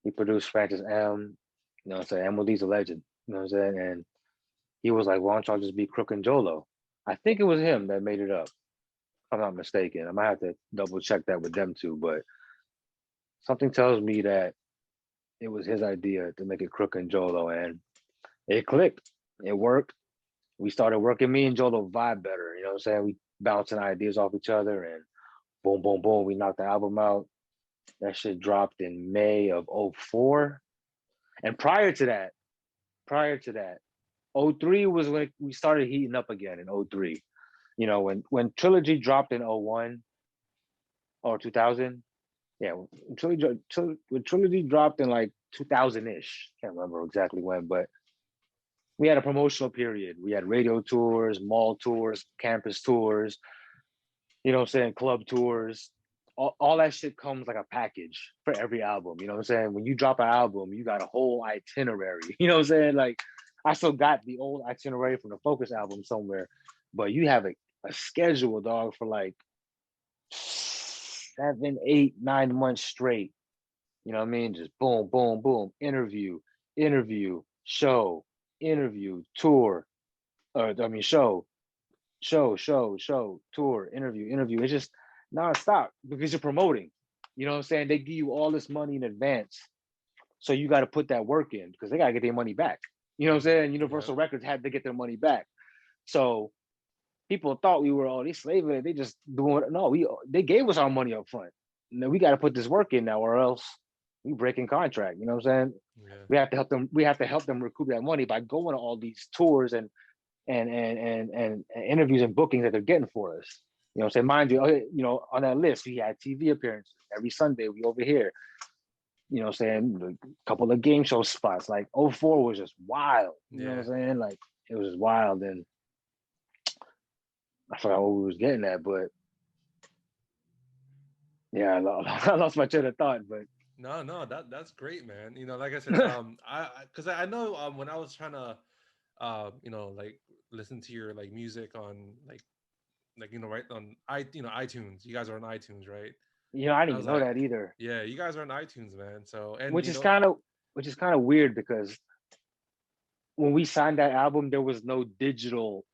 E: He produced Francis M. You know what I'm saying? MOD's a legend. You know what I'm saying? And he was like, why don't y'all just be Crook and Jolo? I think it was him that made it up. If I'm not mistaken. I might have to double check that with them too, but something tells me that it was his idea to make it Crook and Jolo, and it clicked. It worked. We started working. Me and Jolo vibe better. You know what I'm saying? We bouncing ideas off each other, and boom, boom, boom. We knocked the album out. That shit dropped in May of '04. And prior to that, '03 was when we started heating up again in '03. You know, when Trilogy dropped in '01 or 2000. Yeah, when Trilogy dropped in like 2000-ish. Can't remember exactly when, but we had a promotional period. We had radio tours, mall tours, campus tours, you know what I'm saying, club tours. All that shit comes like a package for every album. You know what I'm saying? When you drop an album, you got a whole itinerary. You know what I'm saying? Like, I still got the old itinerary from the Focus album somewhere, but you have a schedule, dog, for like 7, 8, 9 months straight. You know what I mean? Just boom, boom, boom. Interview, show, interview, tour. Show, tour, interview. It's just nonstop because you're promoting. You know what I'm saying? They give you all this money in advance. So you got to put that work in because they got to get their money back. You know what I'm saying? Universal Records had to get their money back. So people thought we were all these slaving. They just doing no. They gave us our money up front. Now we got to put this work in now, or else we breaking contract. You know what I'm saying?
G: Yeah.
E: We have to help them. We have to help them recoup that money by going to all these tours and interviews and bookings that they're getting for us. You know what I'm saying? Mind you, on that list, we had TV appearances. Every Sunday, we over here. You know what I'm saying? A couple of game show spots. Like '04 was just wild. You know what I'm saying? Like, it was just wild. And I forgot what we was getting at, but yeah, I lost my train of thought, but
G: No, that's great, man. You know, like I said, because I know when I was trying to, like listen to your like music on like right on iTunes. You guys are on iTunes, right?
E: You know, I
G: I
E: didn't
G: was
E: even know
G: like,
E: that either.
G: yeah, you guys are on iTunes, man. So, and
E: Which
G: you
E: is
G: know,
E: kind of weird because when we signed that album, there was no digital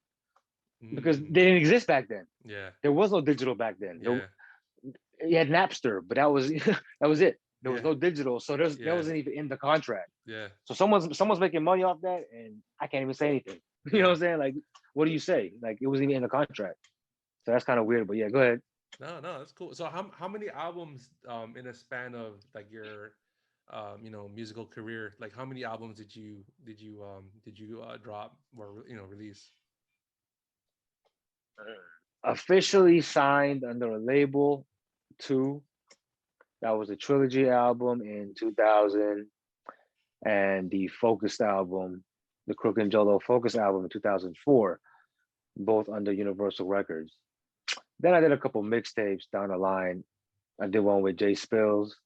E: because they
G: mm,
E: didn't exist back then.
G: yeah,
E: There was no digital back then.
G: yeah,
E: You had Napster, but that was that was it. There was
G: yeah,
E: no digital, so that
G: yeah,
E: wasn't even in the contract.
G: yeah,
E: So someone's making money off that, and I can't even say anything. You know
G: yeah.
E: what I'm saying? Like, what do you say? Like, it wasn't even in the contract. So that's kind of weird. But yeah, go ahead.
G: No, no, that's cool. So how many albums in a span of like your you know, musical career, like how many albums did you drop or you know, release?
E: Officially signed under a label, two. That was a trilogy album in 2000, and the Focused album, the Crook and Jolo Focus album in 2004, both under Universal Records. Then I did a couple mixtapes down the line. I did one with Jay Spills,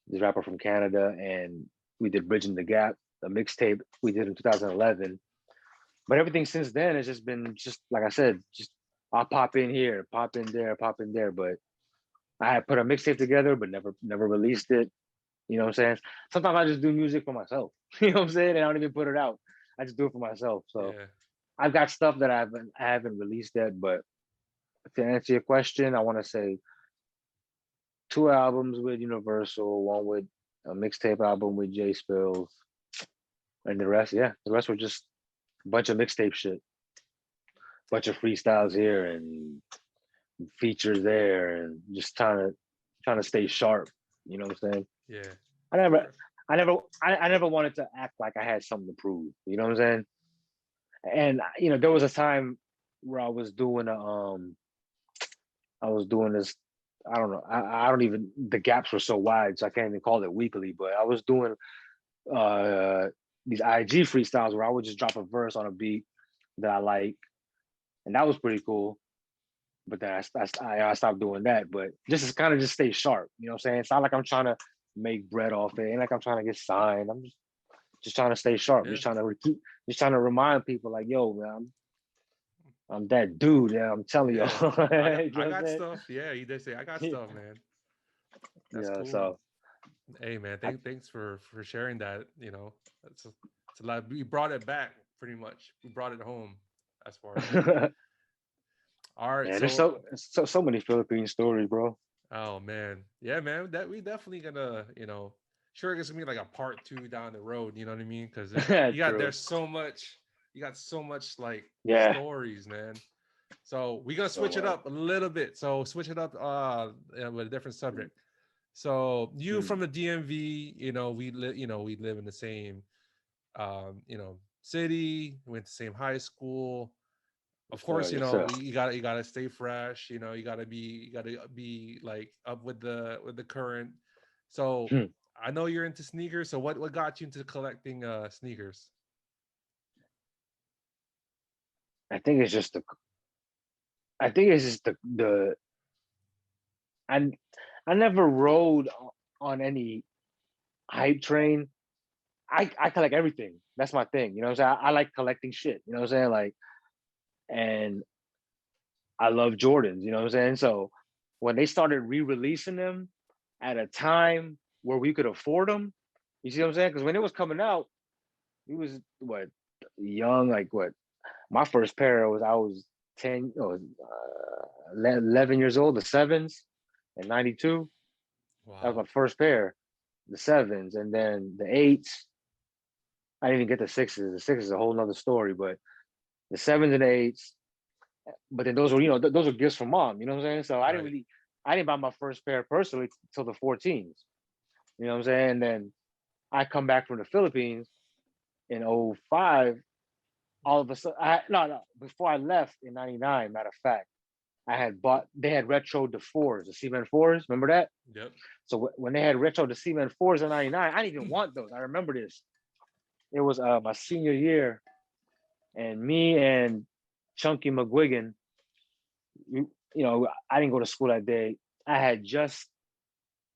E: this rapper from Canada, and we did Bridging the Gap, a mixtape we did in 2011. But everything since then has just been just like I said, just I'll pop in here, pop in there, pop in there. But I had put a mixtape together, but never released it. You know what I'm saying? Sometimes I just do music for myself. You know what I'm saying? And I don't even put it out. I just do it for myself. So
G: Yeah.
E: I've got stuff that I haven't released yet. But to answer your question, I want to say two albums with Universal, one with a mixtape album with Jay Spills, and the rest were just a bunch of mixtape shit, bunch of freestyles here and features there, and just trying to stay sharp. You know what I'm saying?
G: Yeah.
E: I never,
G: Sure.
E: I never wanted to act like I had something to prove. You know what I'm saying? And you know, there was a time where I was doing this. I don't know. I don't even. The gaps were so wide, so I can't even call it weekly. But I was doing uh these IG freestyles where I would just drop a verse on a beat that I like, and that was pretty cool. But then I stopped doing that. But just to kind of just stay sharp. You know what I'm saying? It's not like I'm trying to make bread off it. Ain't like I'm trying to get signed. I'm just trying to stay sharp.
G: Yeah.
E: Just trying to remind people like, yo, man, I'm that dude. Yeah, I'm telling you.
G: Yeah.
E: You know
G: I
E: what I'm
G: got
E: saying?
G: stuff. Yeah, you did say I got stuff, man. That's
E: Yeah.
G: cool.
E: So
G: Hey man,
E: I,
G: thanks for sharing that. You know, it's a lot. We brought it back pretty much. We brought it home as far as that. All right,
E: man, there's
G: so
E: so many Philippine stories, bro.
G: oh man, yeah, man, that we definitely gonna, you know, sure it's gonna be like a part two down the road. You know what I mean? Because you got
E: True.
G: there's so much, you got so much like
E: Yeah.
G: stories, man. So we gonna
E: So
G: switch it
E: much.
G: up a little bit. So switch it up yeah, with a different subject. So you
E: Mm.
G: from the DMV, you know, we live in the same you know, city, went to the same high school. Of
E: Yes, sir.
G: course, you
E: Yes,
G: know,
E: sir.
G: you gotta stay fresh, you know, you gotta be like up with the current. So
E: Hmm.
G: I know you're into sneakers. So what got you into collecting sneakers?
E: I think it's just the. I think it's just the. I I never rode on any hype train. I collect everything. That's my thing. You know what I'm saying? I like collecting shit. You know what I'm saying? Like, and I love Jordans. You know what I'm saying? So when they started re-releasing them at a time where we could afford them, you see what I'm saying? Because when it was coming out, we was what young, like what my first pair was I was 10, 11 years old, the sevens in 92. That was
G: Wow.
E: my first pair, the sevens. And then the eights, I didn't even get the sixes. The sixes is a whole nother story, but the sevens and the eights, but then those were, those were gifts from mom, you know what I'm saying? So
G: Right.
E: I didn't buy my first pair personally till the 14s, you know what I'm saying? And then I come back from the Philippines in '05. All of a sudden, no, before I left in 99, matter of fact, they had retro the fours, the cement fours. Remember that?
G: Yep.
E: So when they had retro the cement fours in 99, I didn't even want those. I remember this. It was my senior year, and me and Chunky McGuigan, I didn't go to school that day. I had just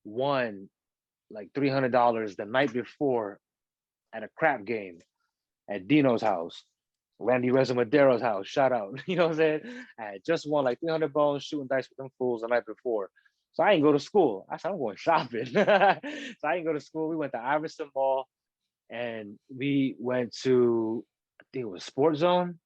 E: won like $300 the night before at a crap game at Dino's house, Randy Resumadero's house. Shout out. You know what I'm saying? I had just won like 300 bones shooting dice with them fools the night before. So I didn't go to school. I said, I'm going shopping. So I didn't go to school. We went to Iverson Mall and we went to, I think it was Sport Zone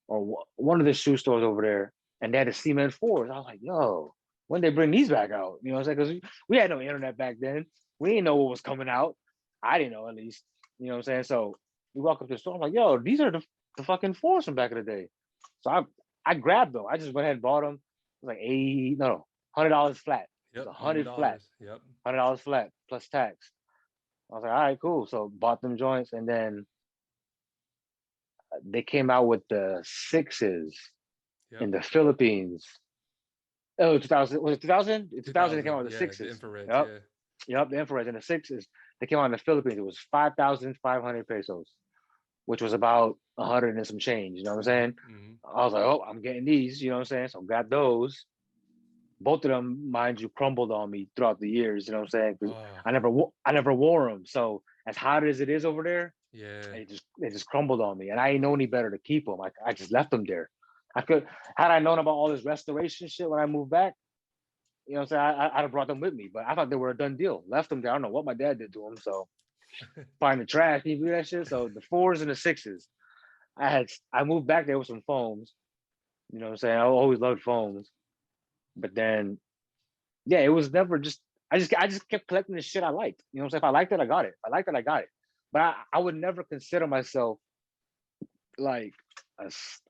E: or one of the shoe stores over there. And they had the Cement 4s. I was like, yo, when they bring these back out? You know what I'm saying? Because we had no internet back then. We didn't know what was coming out. I didn't know, at least. You know what I'm saying? So we walk up to the store. I'm like, yo, these are the fucking 4s from back in the day. So I grabbed them. I just went ahead and bought them. It was like $100 flat.
G: Yep.
E: It was 100 flat.
G: Yep.
E: $100 flat plus tax. I was like, all right, cool. So bought them joints, and then they came out with the 6s
G: Yep.
E: in the Philippines. Oh, 2000 was it 2000? 2000 they came out with the 6s.
G: The infrared.
E: Yep.
G: Yeah.
E: Yep, the infrared and the 6s. They came out in the Philippines. It was 5,500 pesos, which was about 100 and some change. You know what I'm saying?
G: Mm-hmm.
E: I was like, oh, I'm getting these. You know what I'm saying? So got those. Both of them, mind you, crumbled on me throughout the years. You know what I'm saying? I never wore them. So as hot as it is over there,
G: Yeah.
E: they just crumbled on me, and I ain't know any better to keep them. I just left them there. Had I known about all this restoration shit when I moved back, you know what I'm saying, I'd have brought them with me. But I thought they were a done deal. Left them there. I don't know what my dad did to them. So find the trash, people do that shit. So the 4s and the 6s, I moved back there with some foams. You know what I'm saying? I always loved foams. But then, yeah, it was never just. I just kept collecting the shit I liked. You know what I'm saying? If I liked it, I got it. If I liked it, I got it. But I would never consider myself like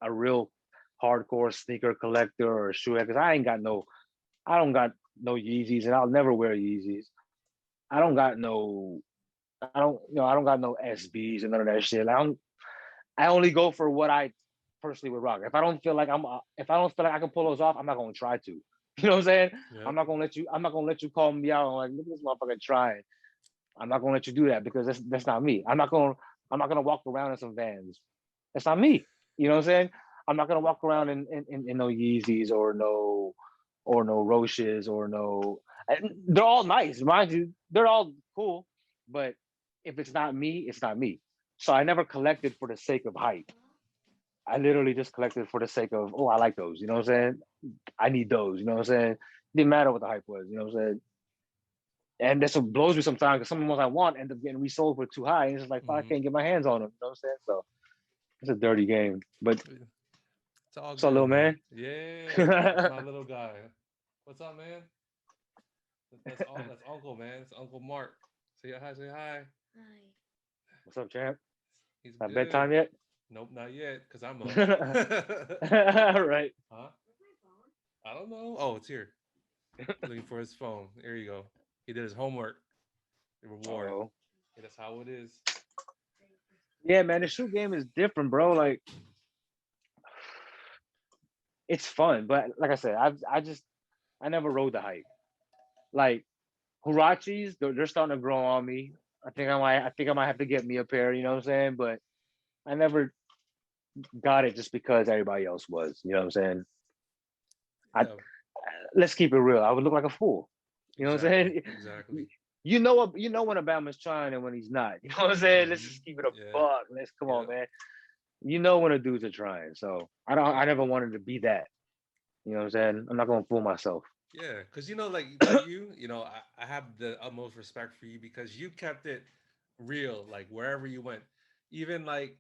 E: a real hardcore sneaker collector or a shoe because I don't got no Yeezys, and I'll never wear Yeezys. I don't got no SBs and none of that shit. I only go for what I personally would rock. If I don't feel like I can pull those off, I'm not gonna try to. You know what I'm saying?
G: Yep.
E: I'm not gonna let you call me out and like, look at this motherfucker trying. I'm not gonna let you do that because that's not me. I'm not gonna walk around in some Vans. That's not me. You know what I'm saying? I'm not gonna walk around in no Yeezys or no Roches or no. They're all nice, mind you. They're all cool, but if it's not me, it's not me. So I never collected for the sake of hype. I literally just collected for the sake of, oh, I like those. You know what I'm saying? I need those. You know what I'm saying? Didn't matter what the hype was. You know what I'm saying? And that's what blows me sometimes because some of the ones I want end up getting resold for too high. And it's just like, I can't get my hands on them. You know what I'm saying? So it's a dirty game. But
G: it's all
E: what's
G: good,
E: up, little man?
G: Yeah, my little guy. What's up, man? That's Uncle, man. It's Uncle Mark. Say hi.
F: Hi.
E: What's up, champ?
G: He's
E: Not
G: good.
E: bedtime yet?
G: Nope, not yet. Cause I'm up.
E: Right.
G: Huh? I don't know. Oh, it's here. Looking for his phone. There you go. He did his homework. The reward.
E: Uh-oh.
G: Yeah, that's how it is.
E: Yeah, man, the shoe game is different, bro. Like, it's fun, but like I said, I never rode the hype. Like Huaraches, they're starting to grow on me. I think I might have to get me a pair. You know what I'm saying? But I never got it just because everybody else was. You know what I'm saying?
G: Yeah.
E: Let's keep it real. I would look like a fool. You know what I'm saying?
G: Exactly.
E: You know when a Bama's trying and when he's not. You know what I'm saying? Let's just keep it a buck. Let's come on, man. You know when the dudes are trying. So I never wanted to be that. You know what I'm saying? I'm not gonna fool myself.
G: Yeah, because like you, I have the utmost respect for you because you kept it real, like wherever you went. Even like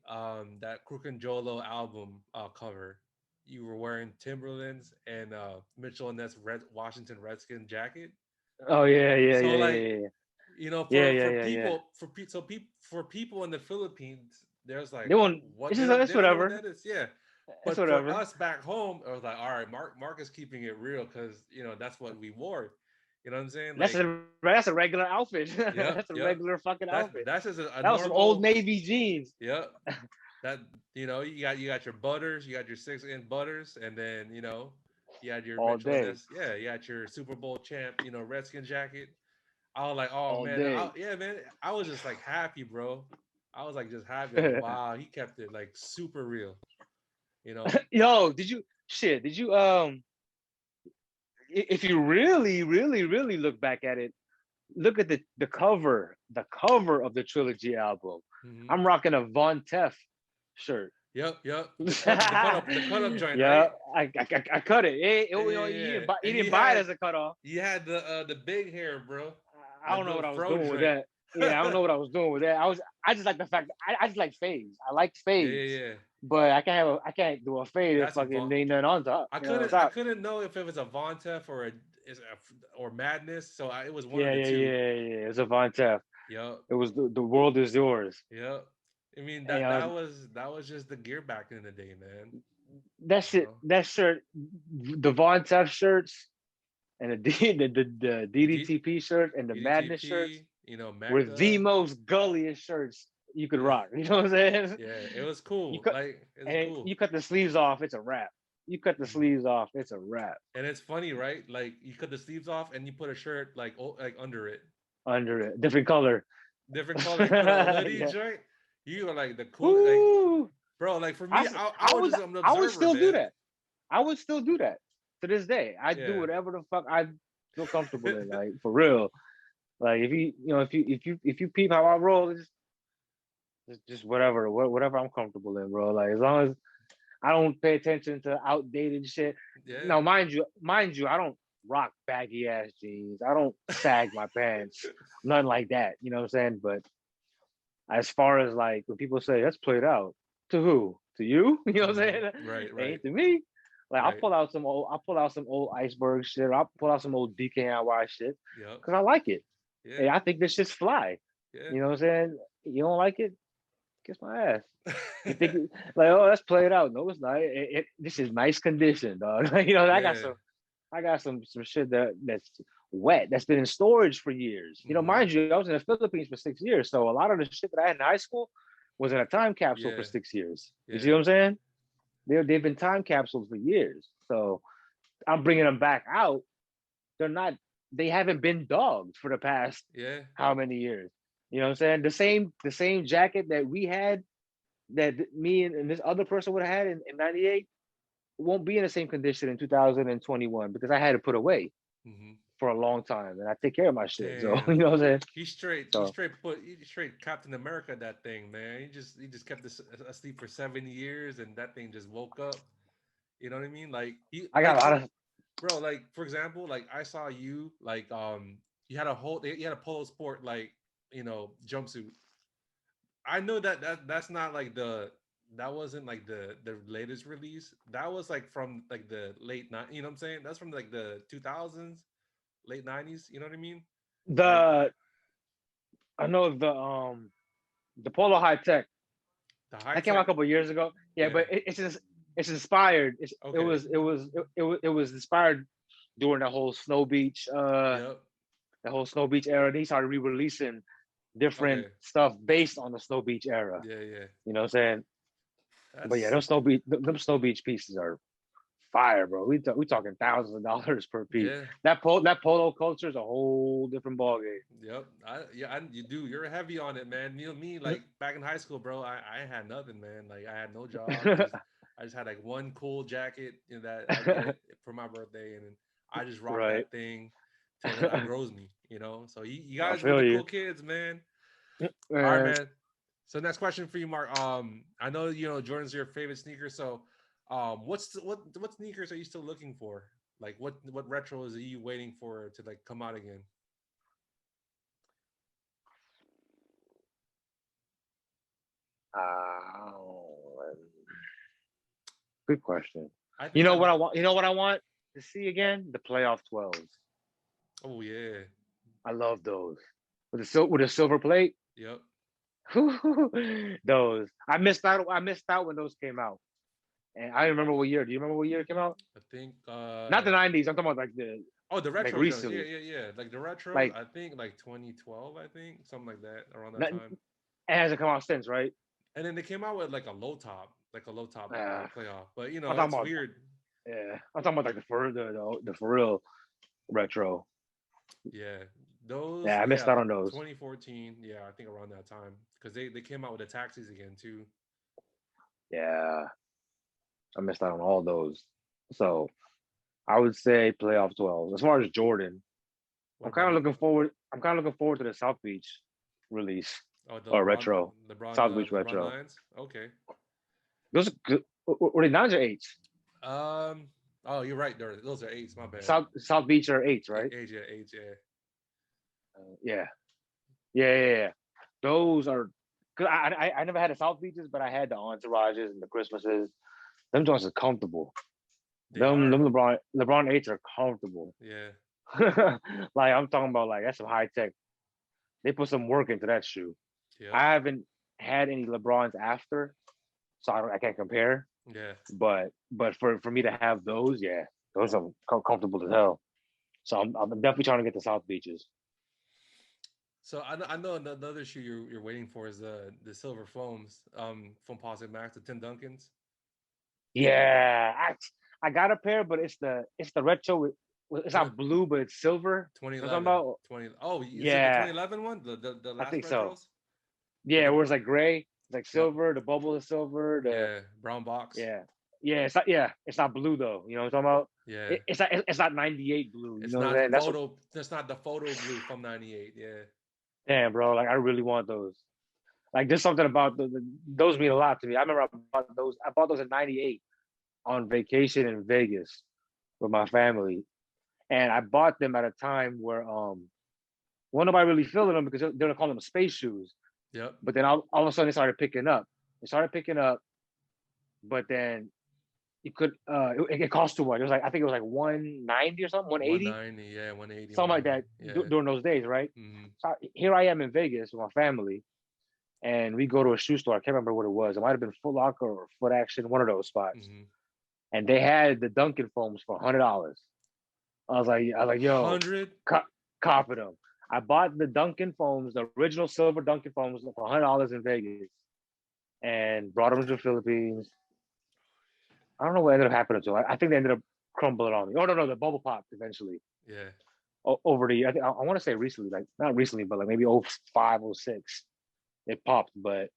G: that Crook and Jolo album cover, you were wearing Timberlands and Mitchell and Ness Washington Redskin jacket.
E: Oh yeah.
G: For people in the Philippines, there's like
E: what
G: they
E: it's
G: don't know
E: whatever.
G: what that is. Yeah. But
E: It's
G: for
E: whatever.
G: us back home, it was like, all right, Mark is keeping it real because that's what we wore. You know what I'm saying? Like,
E: that's a regular outfit.
G: Yep,
E: That's a regular fucking outfit.
G: That's just a
E: that
G: normal,
E: was some Old Navy jeans.
G: Yep. That you got your butters, you got your 6-inch butters, and then you had your
E: all
G: Mitchell
E: day.
G: Ness, you got your Super Bowl champ, Redskin jacket. I was like, oh
E: all
G: man,
E: day.
G: I was just like happy, bro. I was like just happy. Like, wow, he kept it like super real.
E: Yo, did you if you really, really, really look back at it, look at the cover of the Trilogy album.
G: Mm-hmm.
E: I'm rocking a Von Teff shirt.
G: Yep. The cut up joint,
E: Yeah,
G: right?
E: I cut it. You know,
G: Yeah.
E: he
G: And
E: didn't buy it as a cutoff.
G: you had the big hair, bro.
E: I
G: That
E: don't know
G: little
E: what I was
G: fro
E: doing with
G: joint.
E: that. Yeah, I don't know what I was doing with that. I just like the fact I just like fades. I like fades,
G: Yeah.
E: but I can't do a fade if
G: That's a
E: fucking
G: Von.
E: ain't nothing on top.
G: I
E: You know, on
G: couldn't I
E: top.
G: couldn't know if it was a Von Teff or Madness, so it was one of
E: Yeah,
G: the
E: yeah,
G: two.
E: yeah, yeah. It's a Von Taft.
G: Yep.
E: It was the world is yours.
G: Yep. I mean
E: And,
G: that was just the gear back in the day, man.
E: that
G: You
E: shit,
G: know?
E: that shirt, the Von Taft shirts and the
G: The
E: DDTP shirts and the Madness shirts
G: DDTP, you know,
E: were the
G: Mecca.
E: most gulliest shirts you could
G: Yeah.
E: rock. You know what I'm saying?
G: Yeah, it was
E: You
G: cool.
E: cut
G: Like it was
E: and
G: cool.
E: you cut the sleeves off, it's a wrap. You cut the
G: Mhm.
E: sleeves off, it's a wrap.
G: And it's funny, right? Like you cut the sleeves off and you put a shirt like under it,
E: Under it, different color.
G: different color. You put a hoodie
E: Yeah.
G: joint. You are like the cool, like
E: Woo!
G: bro. Like for
E: I,
G: me,
E: s-
G: I was just an
E: I would
G: observer,
E: still do
G: man.
E: that. I would still do that to this day. I do
G: Yeah.
E: whatever the fuck I feel comfortable in, like for real. Like if you peep how I roll, it's just whatever I'm comfortable in, bro. Like as long as I don't pay attention to outdated shit.
G: Yeah.
E: Now, mind you, I don't rock baggy ass jeans. I don't sag my pants, nothing like that. You know what I'm saying? But as far as like when people say that's played out, to who? To you? You know what I'm saying?
G: Right.
E: It
G: Right.
E: ain't to me. Like
G: Right.
E: I'll pull out some old iceberg shit. I'll pull out some old DKNY shit
G: Yep.
E: because I like it.
G: Yeah.
E: Hey, I think this shit's fly.
G: Yeah.
E: You know what I'm saying? You don't like it? Kiss my ass. You think like, oh, let's play it out? No, it's not. This is nice condition, dog. You know,
G: Yeah.
E: I got some shit that's wet that's been in storage for years. You know,
G: Mhm.
E: mind you, I was in the Philippines for 6 years, so a lot of the shit that I had in high school was in a time capsule for
G: Yeah.
E: 6 years. You see
G: Yeah.
E: what I'm saying? They've been time capsules for years, so I'm bringing them back out. They're not. They haven't been dogged for the past
G: Yeah.
E: how many years? You know what I'm saying? The same jacket that we had that me and this other person would have had in 98 won't be in the same condition in 2021 because I had to put away
G: Mhm.
E: for a long time and I take care of my shit. So you
G: Damn.
E: know what I'm saying? So
G: He straight Captain America that thing, man. He just kept this asleep for 7 years and that thing just woke up. You know what I mean? Like he
E: I got
G: like
E: a lot
G: for
E: of
G: bro, like for example, like I saw you like you had you had a polo sport like, you know, jumpsuit. I know that's not like that wasn't like the latest release. That was like from like the late night, you know what I'm saying? That's from like the 2000s, late 90s, you know what I mean? Like
E: the I know the Polo High Tech
G: the high
E: that came out
G: tech.
E: a couple of years ago. Yeah,
G: Yeah.
E: but it's inspired.
G: Okay.
E: It was inspired during
G: Yep.
E: the whole Snow Beach era. They started re-releasing different
G: Okay.
E: stuff based on the Snow Beach era.
G: Yeah, yeah.
E: You know what I'm saying? But yeah,
G: That's
E: them Snow Beach pieces are fire, bro. We talking thousands of dollars per piece.
G: yeah.
E: That polo culture is a whole different ballgame.
G: Yep. You do. You're heavy on it, man. You know me, like back in high school, bro. I had nothing, man. Like I had no job. I just had like one cool jacket, you know, that I get for my birthday, and then I just rock
E: Right.
G: that thing till it outgrows me. You know. So you
E: I
G: guys were
E: feel
G: the
E: you.
G: cool kids, man. All right,
E: Man,
G: man. So next question for you, Mark. I know you know Jordan's your favorite sneaker. So, what sneakers are you still looking for? Like what retros are you waiting for to like come out again?
E: uh, good question.
G: I
E: You
G: think
E: know
G: I
E: what I want? You know what I want to see again? The playoff 12s.
G: oh yeah.
E: I love those with a silver plate.
G: Yep.
E: Those I missed out. I missed out when those came out, and I remember what year. Do you remember what year it came out?
G: I think
E: Not the '90s. I'm talking about like the
G: oh the
E: like
G: retro Jones. Yeah,
E: recently.
G: yeah, yeah. Like the retros,
E: Like
G: I think like 2012, I think, something like that, around that
E: not,
G: time.
E: it hasn't come out since, right?
G: And then they came out with like a low top
E: Uh,
G: playoff. But you
E: I'm
G: know,
E: talking
G: it's
E: about
G: weird.
E: I'm talking about like the for real retro.
G: Yeah. Those,
E: Yeah, I missed
G: yeah,
E: out on those.
G: 2014. Yeah, I think around that time. Because they came out with the taxis again too.
E: Yeah, I missed out on all those. So I would say playoff 12. As far as Jordan,
G: What about the
E: I'm kind of looking forward to the South Beach release
G: oh
E: or retro.
G: LeBron
E: South Beach
G: LeBron
E: retro.
G: lines? Okay.
E: Those are good. Were they nines or eights?
G: Oh, you're right. Those are eights. My bad.
E: South Beach are eights, right?
G: Age, yeah, age, yeah.
E: Yeah. Yeah. Those are because I never had the South Beaches, but I had the Entourages and the Christmases. Them joints are comfortable.
G: They
E: Them
G: are.
E: LeBron eights are comfortable.
G: Yeah.
E: Like I'm talking about, like that's some high tech. They put some work into that shoe.
G: Yep.
E: I haven't had any LeBrons after, so I can't compare.
G: Yeah.
E: But for me to have those, yeah, those are comfortable as hell. So I'm definitely trying to get the South Beaches.
G: So I know another shoe you're waiting for is the silver foams, Foamposite Max, the Tim Duncans.
E: Yeah, I got a pair, but it's the retro. It's not blue, but it's silver. You know what I'm
G: 2011.
E: talking about?
G: 20. Oh, is it the
E: Yeah,
G: 2011 one? The
E: I
G: last
E: think so.
G: retros? With
E: Yeah,
G: the
E: where it's like gray, it's like
G: yep.
E: silver. The bubble is silver.
G: Yeah, brown box.
E: Yeah. It's not. Yeah, it's not blue though. You know what I'm talking about?
G: Yeah.
E: It's not 98 blue. You
G: It's
E: know what I'm
G: not
E: saying?
G: photo. That's not the photo blue from '98. Yeah.
E: Damn, bro. Like I really want those. Like there's something about those mean a lot to me. I remember I bought those. I bought those in '98 on vacation in Vegas with my family, and I bought them at a time where well nobody really feeling them because they're calling them space shoes.
G: Yep.
E: But then all of a sudden they started picking up. They started picking up, but then you could it cost too much. It was like I think it was like 190 or something, 180,
G: 190. Yeah, 180.
E: something like that
G: Yeah.
E: during those days, right?
G: Mm-hmm.
E: So here I am in Vegas with my family, and we go to a shoe store. I can't remember what it was. It might have been Foot Locker or Foot Action, one of those spots.
G: Mm-hmm.
E: And they had the Dunkin' foams for $100. I was like, yo,
G: 100.
E: Cop of them. I bought the Dunkin' foams, the original silver Dunkin' foams, for $100 in Vegas, and brought them to the Philippines. I don't know what ended up happening to them. I think they ended up crumbling on me. Oh no, the bubble popped eventually.
G: Yeah.
E: Over the, I think I want to say recently, like not recently, but like maybe 05, 06, it popped. But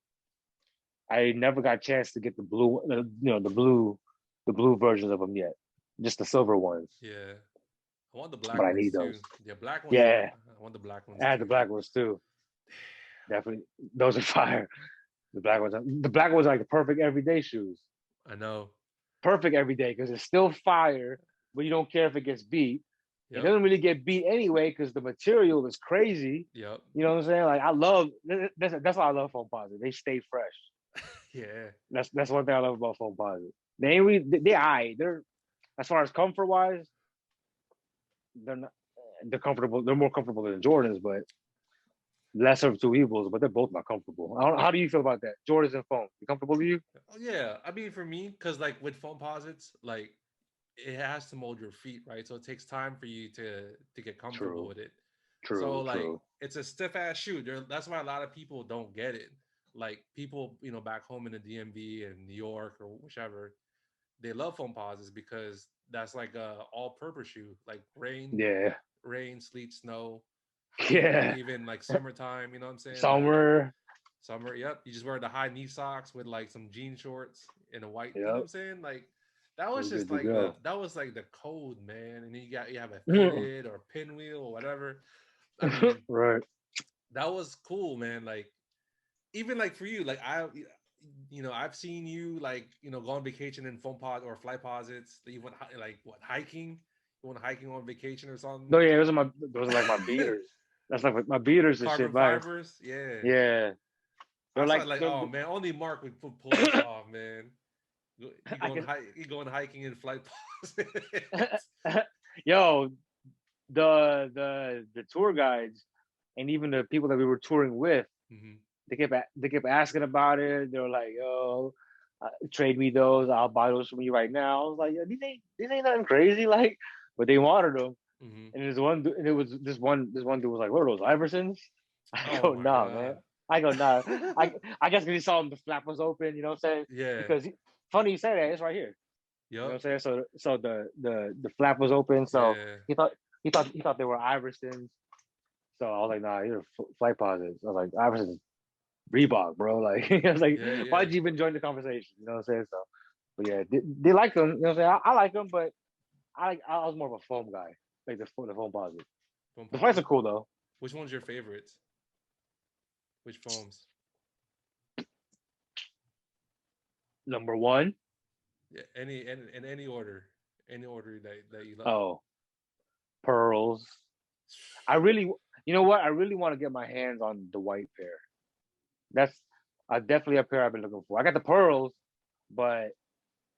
E: I never got a chance to get the blue, the blue versions of them yet. Just the silver ones.
G: Yeah. I want the black
E: But I
G: ones
E: need
G: too.
E: those.
G: The black ones.
E: Yeah.
G: I want the black ones.
E: I had
G: too.
E: the black ones too. Definitely, those are fire. The black ones. The black ones are like the perfect everyday shoes.
G: I know.
E: Perfect every day because it's still fire, but you don't care if it gets beat.
G: Yep.
E: It doesn't really get beat anyway because the material is crazy.
G: Yep.
E: You know what I'm saying? Like I love that's why I love Foamposite. They stay fresh.
G: Yeah.
E: That's one thing I love about Foamposite. They ain't really they're as far as comfort wise, they're comfortable. They're more comfortable than Jordans, but lesser of two evils. But they're both not comfortable. How do you feel about that? Jordans and foam, you comfortable with you?
G: Oh, yeah. I mean, for me, because like with Foamposites, like it has to mold your feet, right? So it takes time for you to get comfortable with it. So like it's a stiff ass shoe. That's why a lot of people don't get it. Like people, back home in the DMV and New York or whichever, they love Foamposites because that's like a all-purpose shoe, like rain, sleet, snow, even like summertime. You know what I'm saying?
E: Summer.
G: Yep. You just wear the high knee socks with like some jean shorts and a white.
E: Yep.
G: You know what I'm saying? Like that was just like that was like the code, man. And then you have a fitted or pinwheel or whatever. I mean,
E: right.
G: That was cool, man. Like even like for you, like I've seen you like go on vacation in foam pod or fly posits. You went like what hiking? You went hiking on vacation or something?
E: No, yeah, those are like my beaters. That's like my beaters and
G: carbon
E: shit.
G: Fibers, yeah.
E: They're
G: like oh man, only Mark would pull this off, man. You going hiking in flight posits.
E: Yo, the tour guides and even the people that we were touring with, they kept asking about it. They were like, "Yo, trade me those. I'll buy those from you right now." I was like, "Yo, these ain't nothing crazy." Like, but they wanted them. And it was this one dude was like, "What are those Iversons?" I go, "Nah, man." I go, "Nah." I guess because he saw the flap was open. You know what I'm saying?
G: Yeah.
E: Because funny you say that. It's right here.
G: Yep.
E: You know what I'm saying? So the flap was open. So he thought they were Iversons. So I was like, "Nah, you're flight posits." I was like, "Iversons, Reebok, bro." Like, I was like, "Why'd you even join the conversation?" You know what I'm saying? So, but yeah, they like them. You know what I'm saying? I like them, but I was more of a foam guy, like the foam posit. The flights are cool though.
G: Which one's your favorites? Which foams?
E: Number one.
G: Yeah, in any order, that you love.
E: Oh, pearls. I really, you know what? I really want to get my hands on the white pair. That's definitely a pair I've been looking for. I got the pearls, but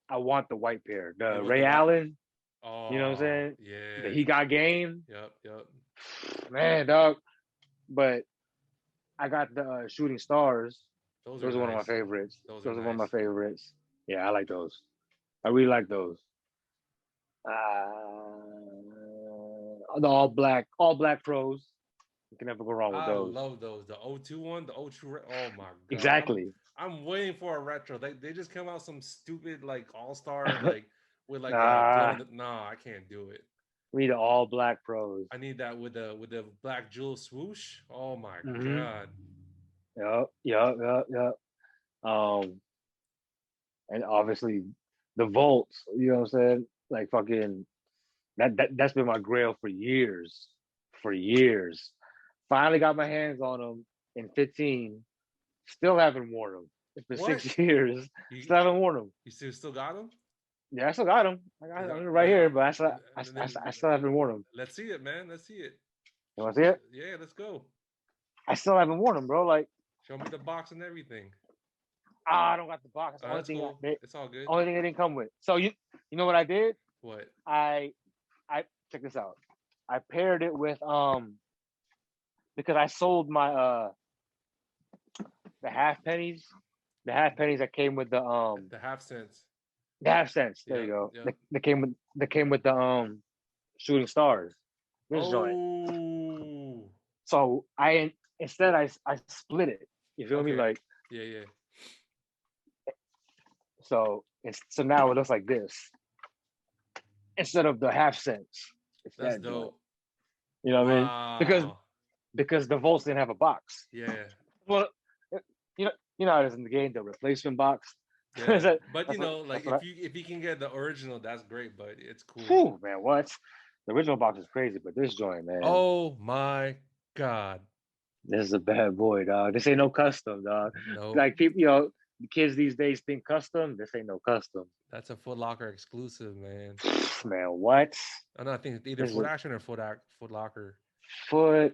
E: I want the white pair.
G: You
E: The
G: want
E: Ray
G: the white?
E: Allen, you know what I'm
G: Oh,
E: saying? The
G: yeah.
E: He Got Game,
G: Yep.
E: man, dog. But I got the Shooting Stars.
G: Those are
E: Those are one of my
G: nice.
E: favorites.
G: Those are
E: Those are one of my
G: nice.
E: favorites. Yeah, I like those. I really like those. The all black pros. You can never go wrong with
G: I
E: those.
G: love those. The O2 one, the O2. Oh my god.
E: Exactly.
G: I'm waiting for a retro. They just came out some stupid like all star like with like
E: Nah,
G: blood. Nah, I can't do it.
E: we need the all black pros.
G: I need that with the black jewel swoosh. Oh my
E: Mm-hmm.
G: god.
E: Yep. And obviously the Volts, you know what I'm saying? Like fucking that's been my grail for years. For years. Finally got my hands on them in 15. Still haven't worn them. It's been
G: What?
E: 6 years.
G: You
E: Still haven't worn them.
G: you still got them?
E: Yeah, I still got them. I got them right here, but I still haven't worn them.
G: Let's see it, man. Let's see it.
E: You want to see it?
G: Yeah, let's go.
E: I still haven't worn them, bro. Like,
G: Show me the box and everything.
E: I don't got the box. That's the only
G: That's
E: thing.
G: cool. It's all good.
E: Only thing they didn't come with. So you know what I did?
G: What?
E: I check this out. I paired it with because I sold my the half pennies that came with
G: The half cents.
E: the half cents. There
G: Yep,
E: you go.
G: yep.
E: They came with the Shooting Stars. This joint.
G: Oh.
E: So I split it. You feel me?
G: Okay.
E: Like,
G: Yeah.
E: so now it looks like this instead of the half cents. It's
G: That's
E: that joint.
G: dope.
E: You know what I mean?
G: Wow.
E: Because the Volts didn't have a box.
G: Yeah.
E: Well, you know how it is in the game, the replacement box.
G: Yeah. But
E: That's
G: like
E: what
G: if you can get the original, that's great. But it's cool.
E: Whew, man, what? The original box is crazy, but this joint, man.
G: Oh my god.
E: This is a bad boy, dog. This ain't no custom, dog.
G: No.
E: Like people, the kids these days think custom. This ain't no custom.
G: That's a Foot Locker exclusive, man.
E: Man, what?
G: I don't know, I think it's either
E: This
G: Foot
E: is-
G: Action or Foot Locker.
E: Foot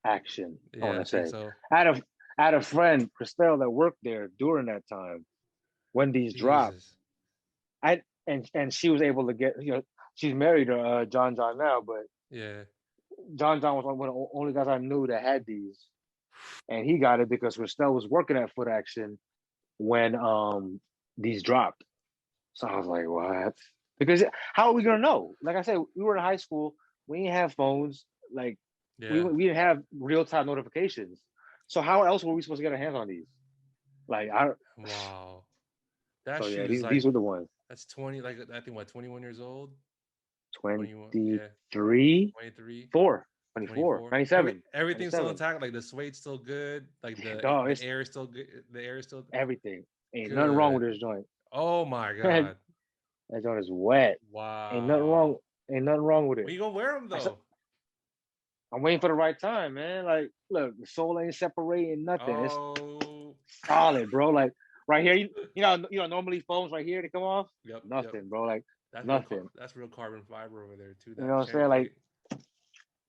E: Action. I
G: Yeah,
E: want
G: I
E: to
G: think
E: say.
G: so.
E: I had a friend, Christelle, that worked there during that time when these dropped.
G: Jesus.
E: And she was able to get, she's married to John now, but
G: Yeah.
E: John was one of the only guys I knew that had these, and he got it because Christelle was working at Foot Action when these dropped. So I was like, what? Because how are we gonna know? Like I said, we were in high school. We didn't have phones. Like
G: Yeah.
E: we didn't have real time notifications. So how else were we supposed to get our hands on these? Like
G: Wow. That
E: So
G: shoe
E: yeah,
G: is
E: these were the ones.
G: that's 20, like I think 21 years old?
E: 23,
G: Yeah. 23.
E: 4, 24, 97.
G: Everything's still
E: 97.
G: intact. Like the suede's still good. Like the
E: Dog, it's
G: air is still good. The air is still
E: everything. Ain't nothing wrong with
G: good.
E: this joint.
G: Oh my god.
E: That joint is wet.
G: Wow.
E: Ain't nothing wrong. Ain't nothing wrong with
G: When you
E: it.
G: gonna wear them though?
E: I'm waiting for the right time, man. Like, look, the sole ain't separating nothing. It's
G: Oh.
E: solid, bro. Like right here, you know, normally phones right here to come off.
G: Yep.
E: Nothing, bro. Like
G: That's
E: nothing.
G: That's real carbon fiber over there too.
E: You know what I'm saying? Like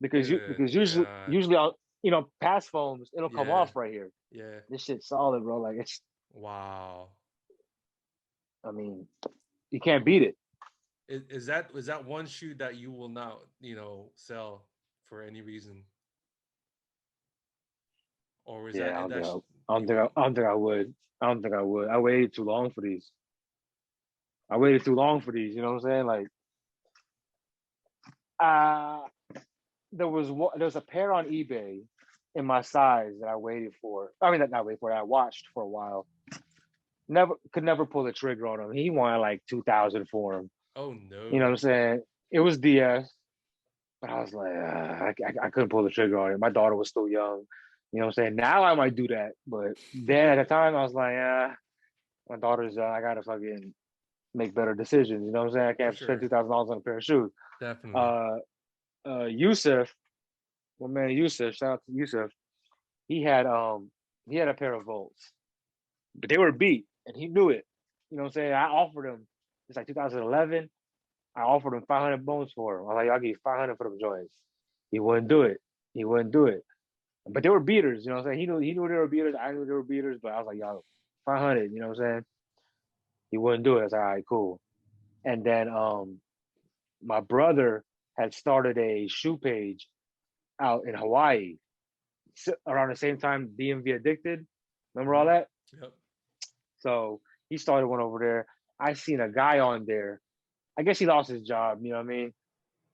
E: because usually on past phones it'll come
G: Yeah.
E: off right here.
G: Yeah.
E: This shit's solid, bro. Like it's.
G: Wow.
E: I mean, you can't beat it.
G: Is that one shoe that you will not sell for any reason? Or is
E: Yeah,
G: that
E: I don't
G: that's
E: think I would. I don't think I would. I waited too long for these. You know what I'm saying? Like, there was a pair on eBay in my size that I waited for. I mean, not wait for. I watched for a while. Could never pull the trigger on him. He wanted like 2,000 for him.
G: Oh no.
E: You know what I'm saying? It was DS, but I was like, I couldn't pull the trigger on it. My daughter was still young. You know what I'm saying? Now I might do that, but then at the time I was like, my daughter's I gotta fucking make better decisions. You know what I'm saying? I can't spend $2,000 on a pair of shoes.
G: Definitely.
E: Yusuf, my man Yusuf, shout out to Yusuf. He had a pair of Volts, but they were beat, and he knew it. You know what I'm saying? I offered him. It's like 2011. I offered him 500 bones for him. I was like, I'll give you 500 for them joints. He wouldn't do it. He wouldn't do it. But they were beaters. You know what I'm saying? He knew they were beaters. I knew they were beaters. But I was like, yo, 500. You know what I'm saying? He wouldn't do it. I was like, all right, cool. And then my brother had started a shoe page out in Hawaii around the same time DMV Addicted. Remember all that?
G: Yep.
E: So he started one over there. I seen a guy on there. I guess he lost his job, you know what I mean?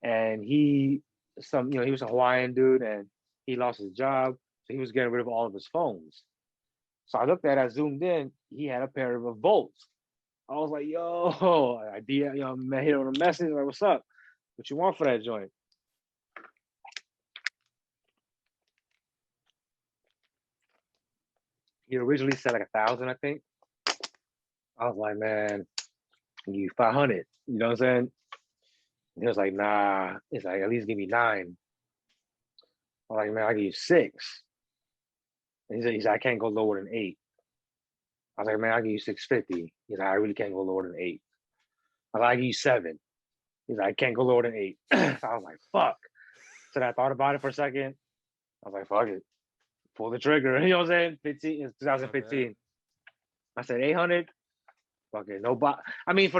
E: And he was a Hawaiian dude and he lost his job. So he was getting rid of all of his phones. So I looked at it, I zoomed in, he had a pair of Volts. I was like, yo, I hit on a message, like, what's up? What you want for that joint? He originally said like 1,000, I think. I was like, man, you 500. You know what I'm saying? And he was like, nah. It's like, at least give me 9. I'm like, man, I'll give you 6. And he said, I can't go lower than 8. I was like, man, I'll give you 650. He's like, I really can't go lower than 8. I was like, I'll give you 7. He's like, I can't go lower than 8. So I was like, fuck. So I thought about it for a second. I was like, fuck it. Pull the trigger. You know what I'm saying? 2015. I said 800. Fuck it. No box. I mean,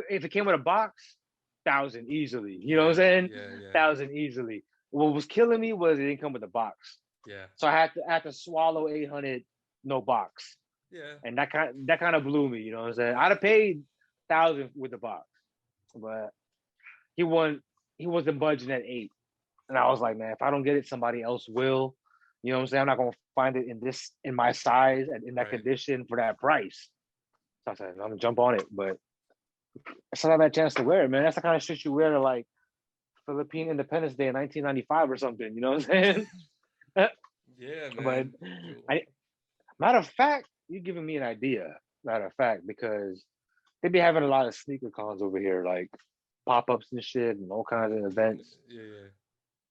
E: if it came with a box, 1,000 easily. You know what I'm saying?
G: Yeah.
E: 1,000 easily. What was killing me was it didn't come with a box.
G: Yeah.
E: So I had to swallow 800, no box.
G: Yeah.
E: And that kind of blew me. You know what I'm saying? I'd have paid 1,000 with the box, but he wasn't budging at 8. And I was like, man, if I don't get it, somebody else will. You know what I'm saying? I'm not gonna find it in my size and in that condition for that price. So I said, I'm gonna jump on it, but I still have that chance to wear it, man. That's the kind of shit you wear to like Philippine Independence Day in 1995 or something. You know what I'm saying?
G: Yeah, man.
E: But matter of fact, you're giving me an idea. Matter of fact, because they be having a lot of sneaker cons over here, like pop-ups and shit and all kinds of events.
G: Yeah.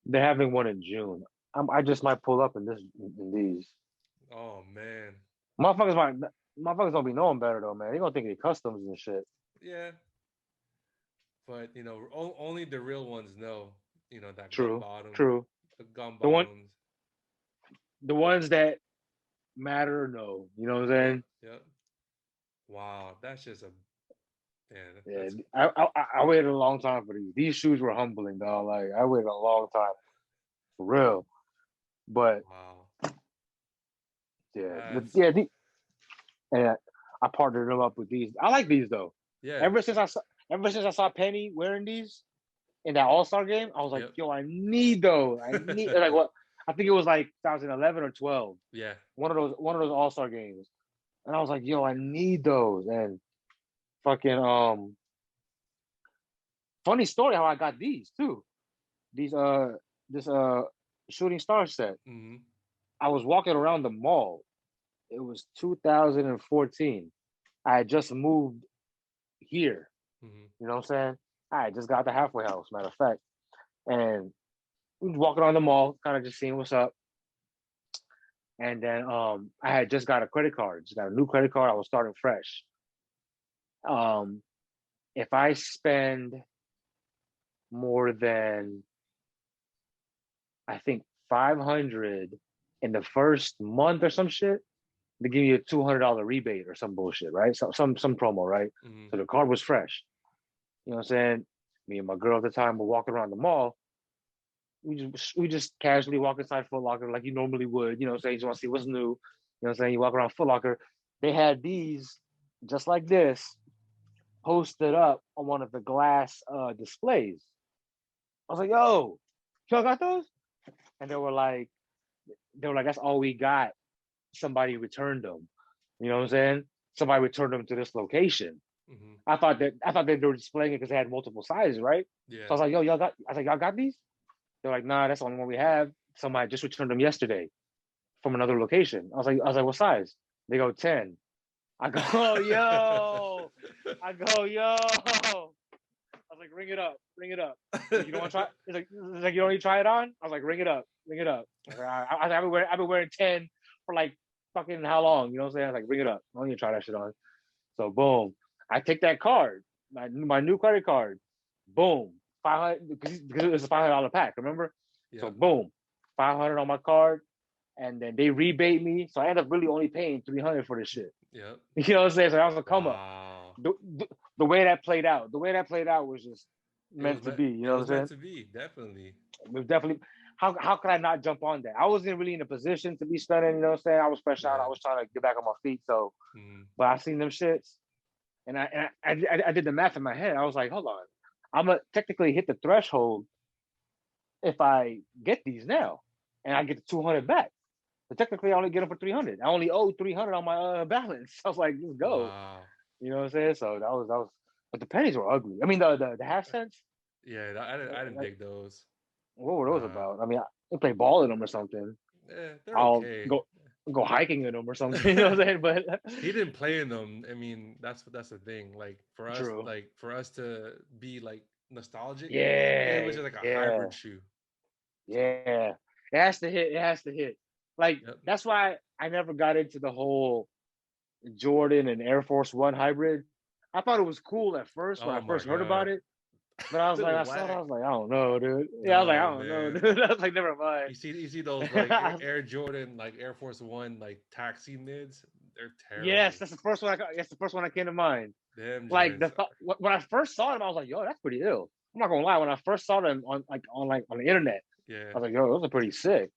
E: They're having one in June. I just might pull up in these.
G: Oh man.
E: Motherfuckers don't be knowing better though, man. They gonna think they customs and shit.
G: Yeah. But only the real ones know. That
E: True.
G: gum bottom.
E: True.
G: The gum
E: The one-
G: bottoms.
E: The ones that matter, no. You know what I'm saying?
G: Yep. Wow, that's just
E: Yeah. I waited a long time for these. These shoes were humbling, dog. Like I waited a long time. For real. But
G: wow.
E: yeah,
G: That's-
E: and I partnered them up with these. I like these though.
G: Yeah.
E: Ever since I saw Penny wearing these in that All-Star game, I was like,
G: Yep.
E: yo, I need those. I need like what I think it was like 2011 or 12.
G: Yeah.
E: One of those All-Star games. And I was like, yo, I need those. And fucking funny story how I got these too. These this shooting star set.
G: Mm-hmm.
E: I was walking around the mall. It was 2014. I had just moved here.
G: Mm-hmm.
E: You know what I'm saying? I just got the halfway house, matter of fact. And we was walking around the mall, kind of just seeing what's up. And then I had just got a credit card, just got a new credit card. I was starting fresh. If I spend more than, I think 500 in the first month or some shit, they give you a $200 rebate or some bullshit, right? So some promo, right?
G: Mm-hmm.
E: So the card was fresh. You know what I'm saying? Me and my girl at the time were walking around the mall. We just casually walk inside Foot Locker like you normally would. You know what I'm saying? You just want to see what's new. You know what I'm saying? You walk around Foot Locker. They had these just like this posted up on one of the glass displays. I was like, yo, y'all got those? And they were like, that's all we got. Somebody returned them. You know what I'm saying? Somebody returned them to this location.
G: Mm-hmm.
E: I thought they were displaying it because they had multiple sizes, right?
G: Yeah.
E: So I was like, yo, y'all got these? They're like, nah, that's the only one we have. Somebody just returned them yesterday from another location. I was like, what size? They go 10. I go, yo. I was like, ring it up. Like, you don't want to try? It's like you don't need to try it on. I was like, ring it up. I've been wearing 10 for like fucking how long? You know what I'm saying? I was like, ring it up. I don't need to try that shit on. So boom, I take that card, my new credit card, boom, 500 because it was a $500 pack. Remember?
G: Yeah.
E: So boom, 500 on my card, and then they rebate me, so I end up really only paying 300 for this shit.
G: Yeah.
E: You know what I'm saying? So that was a come up.
G: Wow.
E: The way that played out, was just meant to be. You know what I'm saying?
G: Meant to be, definitely.
E: It was definitely. How could I not jump on that? I wasn't really in a position to be stunning. You know what I'm saying? I was fresh out. I was trying to get back on my feet. So, but I seen them shits, and I did the math in my head. I was like, hold on, I'm gonna technically hit the threshold if I get these now, and I get the 200 back. But technically, I only get them for 300. I only owe 300 on my balance. I was like, let's go.
G: Wow.
E: You know what I'm saying? So that was. But the pennies were ugly. I mean, the half cents.
G: Yeah, I didn't dig those.
E: What were those about? I mean, I play ball in them or something.
G: They're
E: I'll
G: okay.
E: go hiking in them or something. You know what I'm saying? But
G: he didn't play in them. I mean, that's the thing. Like for us,
E: True.
G: To be like nostalgic.
E: Yeah,
G: it was just like a hybrid shoe.
E: Yeah, it has to hit. It has to hit. Like that's why I never got into the whole Jordan and Air Force One hybrid. I thought it was cool at first when I first heard about it. But I was like, I was like, I don't know, dude. Yeah, I was like, I don't know, dude. I was like, never mind.
G: You see those like Air Jordan, like Air Force One, like taxi mids. They're terrible.
E: Yes, that's the first one. That's the first one that came to mind.
G: Them
E: like when I first saw them, I was like, yo, that's pretty ill. I'm not gonna lie. When I first saw them on the internet, I was like, yo, those are pretty sick.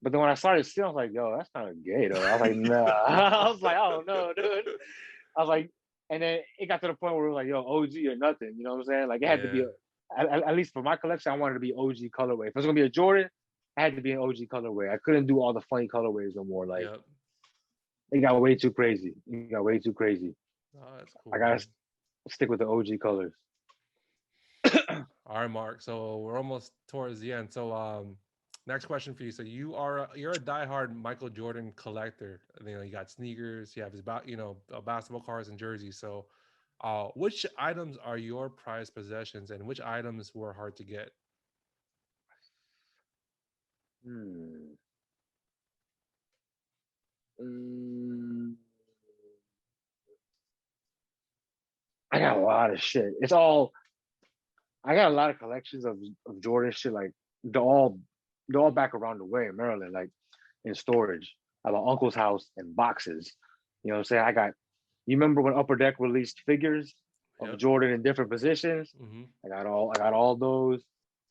E: But then when I started seeing, I was like, yo, that's kind of gay though. I was like, nah. I was like, I don't know, dude. I was like, and then it got to the point where it was like, yo, OG or nothing. You know what I'm saying? Like it had to be at least for my collection, I wanted to be OG colorway. If it was gonna be a Jordan, it had to be an OG colorway. I couldn't do all the funny colorways no more. Like it got way too crazy.
G: Oh, that's cool.
E: I gotta stick with the OG colors.
G: All right, Mark. So we're almost towards the end. So next question for you. So you're a diehard Michael Jordan collector. You know, you got sneakers, you have his basketball cards and jerseys. So which items are your prized possessions and which items were hard to get?
E: I got a lot of shit. I got a lot of collections of Jordan shit. Like they're all back around the way in Maryland, like in storage at my uncle's house in boxes. You know what I'm saying? You remember when Upper Deck released figures of Jordan in different positions? I got all those.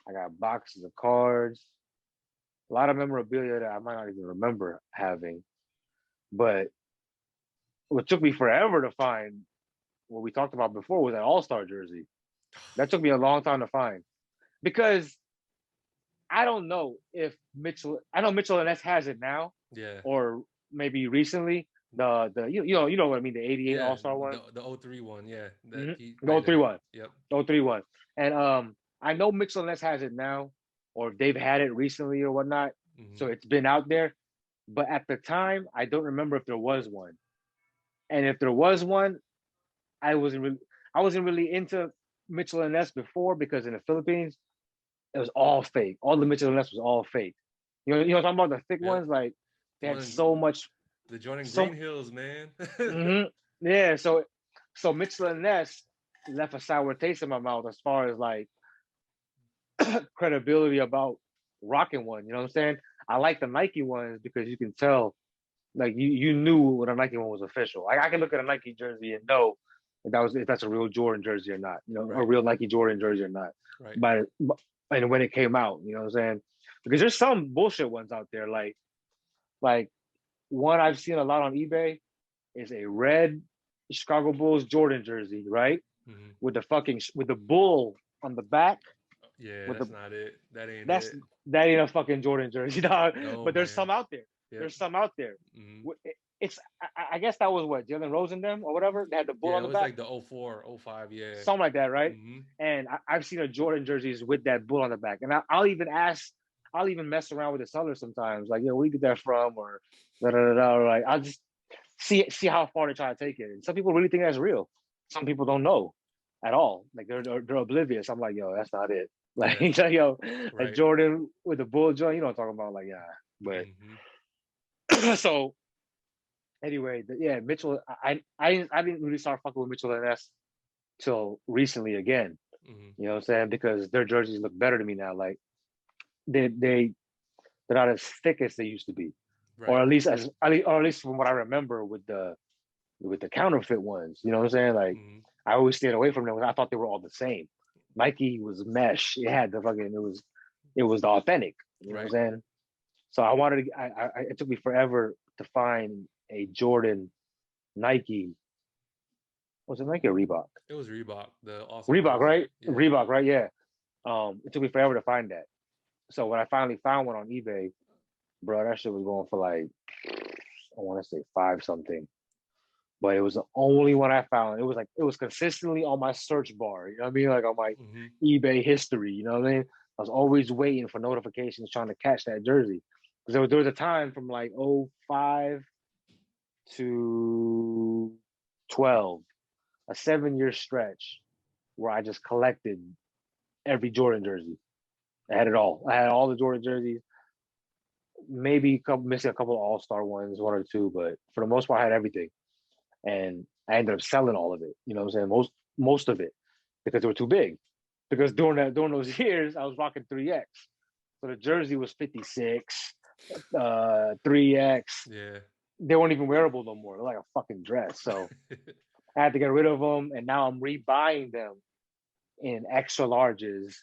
E: I got boxes of cards. A lot of memorabilia that I might not even remember having. But what took me forever to find, what we talked about before, was that All-Star jersey. That took me a long time to find. Because I don't know if Mitchell and S has it now.
G: Yeah.
E: Or maybe recently. You know what I mean, the 88 All-Star one.
G: The 03 one, yeah.
E: The 03 one.
G: Yep.
E: 03 one. And I know Mitchell and S has it now, or they've had it recently or whatnot. So it's been out there. But at the time, I don't remember if there was one. And if there was one, I wasn't really into Mitchell and S before, because in the Philippines, it was all fake. All the Mitchell and S was all fake. You know what I'm talking about? The thick ones, like they had so much.
G: The Jordan Green Hills, man.
E: Yeah, so Mitchell and Ness left a sour taste in my mouth as far as like credibility about rocking one. You know what I'm saying? I like the Nike ones because you can tell, like you knew when a Nike one was official. I can look at a Nike jersey and know if that's a real Jordan jersey or not. You know, a real Nike Jordan jersey or not.
G: Right.
E: But and when it came out, you know what I'm saying? Because there's some bullshit ones out there, like one I've seen a lot on eBay is a red Chicago Bulls Jordan jersey, right? With the bull on the back.
G: Yeah, that's not it. That ain't it.
E: That ain't a fucking Jordan jersey, dog.
G: No,
E: but there's some out there.
G: Yep.
E: There's some out there. It's I guess that was what, Jalen Rose and them or whatever. They had the bull on the back.
G: It was like the 04, 05, yeah.
E: Something like that, right? And I've seen a Jordan jerseys with that bull on the back. And I'll even mess around with the seller sometimes. Like, where you get that from? Or like I'll just see how far they try to take it. And some people really think that's real. Some people don't know at all. Like they're oblivious. I'm like, yo, that's not it. Like, like Jordan with the bull joint, you know what I'm talking about? Like, yeah. But so Anyway, yeah, Mitchell. I didn't really start fucking with Mitchell and S till recently again.
G: Mhm.
E: You know what I'm saying? Because their jerseys look better to me now. Like they're not as thick as they used to be, or
G: Right.
E: at least from what I remember with the counterfeit ones. You know what I'm saying? Like
G: Mhm.
E: I always stayed away from them. I thought they were all the same. Nike was mesh. It had the fucking. It was the authentic. You know what I'm
G: Right.
E: saying? So I wanted to. It took me forever to find a Jordan Nike. Was it Nike or Reebok?
G: It was Reebok, the All-Star
E: Reebok,
G: jersey.
E: right?
G: Yeah.
E: Reebok, right? Yeah. It took me forever to find that. So when I finally found one on eBay, bro, that shit was going for like I want to say five something. But it was the only one I found. It was consistently on my search bar. You know what I mean? Like on my
G: Mhm.
E: eBay history. You know what I mean? I was always waiting for notifications trying to catch that jersey. Because there was a time from like '05 to 12, a 7-year stretch where I just collected every Jordan jersey. I had it all. I had all the Jordan jerseys. Maybe missing a couple of All-Star ones, one or two, but for the most part, I had everything. And I ended up selling all of it. You know what I'm saying? Most of it because they were too big. Because during those years, I was rocking 3X. So the jersey was 56, 3X.
G: Yeah.
E: They weren't even wearable no more. They're like a fucking dress. So I had to get rid of them, and now I'm rebuying them in extra larges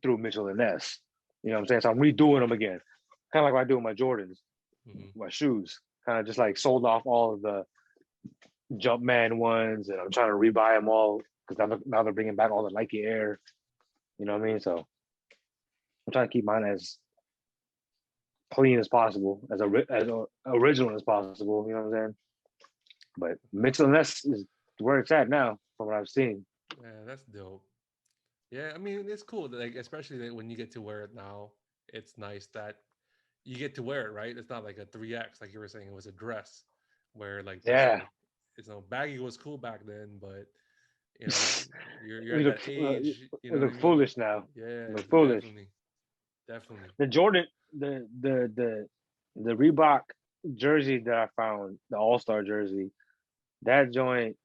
E: through Mitchell and Ness. You know what I'm saying? So I'm redoing them again, kind of like what I do with my Jordans,
G: Mhm.
E: my shoes. Kind of just like sold off all of the Jumpman ones, and I'm trying to rebuy them all because now they're bringing back all the Nike Air. You know what I mean? So I'm trying to keep mine as clean as possible, as original as possible. You know what I'm saying? But Mitchell and Ness is where it's at now, from what I've seen.
G: Yeah, that's dope. Yeah, I mean it's cool. Like especially that when you get to wear it now, it's nice that you get to wear it, right? It's not like a 3X, like you were saying, it was a dress where like this
E: Yeah,
G: like it's baggy was cool back then, but you know, you're
E: we
G: at
E: look
G: that age, you
E: we
G: know what
E: look
G: I mean?
E: foolish now.
G: Yeah,
E: We look foolish.
G: definitely. Definitely.
E: The Jordan, the Reebok jersey that I found, the All Star jersey, that joint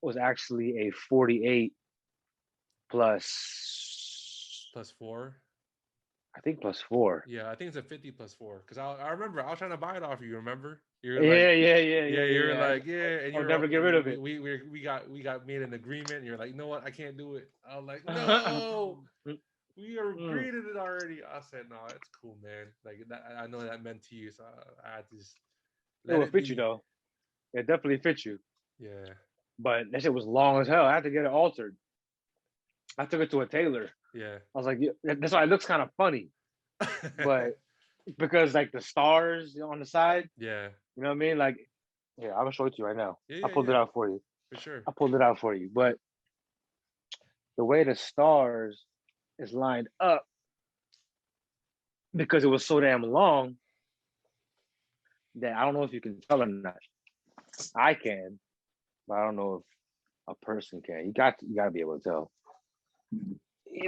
E: was actually a 48 plus,
G: Plus four.
E: I think plus four.
G: Yeah, I think it's a 50 plus four. Cause I remember I was trying to buy it off you, remember? You're like, yeah, you're
E: Yeah.
G: like, yeah, and
E: I'll
G: you're
E: never get rid of it.
G: we got made an agreement, and you're like, you know what, I can't do it. I was like, no, we agreed on it already. I said, no, it's cool, man. Like that, I know that meant to you, so I had to just
E: It
G: let
E: will
G: it
E: fit you
G: be.
E: though. It definitely fits you.
G: Yeah,
E: But that shit was long as hell. I had to get it altered. I took it to a tailor.
G: yeah.
E: I was like, yeah, that's why it looks kind of funny. But because like the stars on the side,
G: yeah,
E: you know what I mean? Like, yeah, I'm gonna show it to you right now. I
G: yeah,
E: pulled it
G: yeah,
E: out for you.
G: for sure.
E: I pulled it out for you. But the way the stars is lined up, because it was so damn long, that I don't know if you can tell or not. I can, but I don't know if a person can. You got to be able to tell.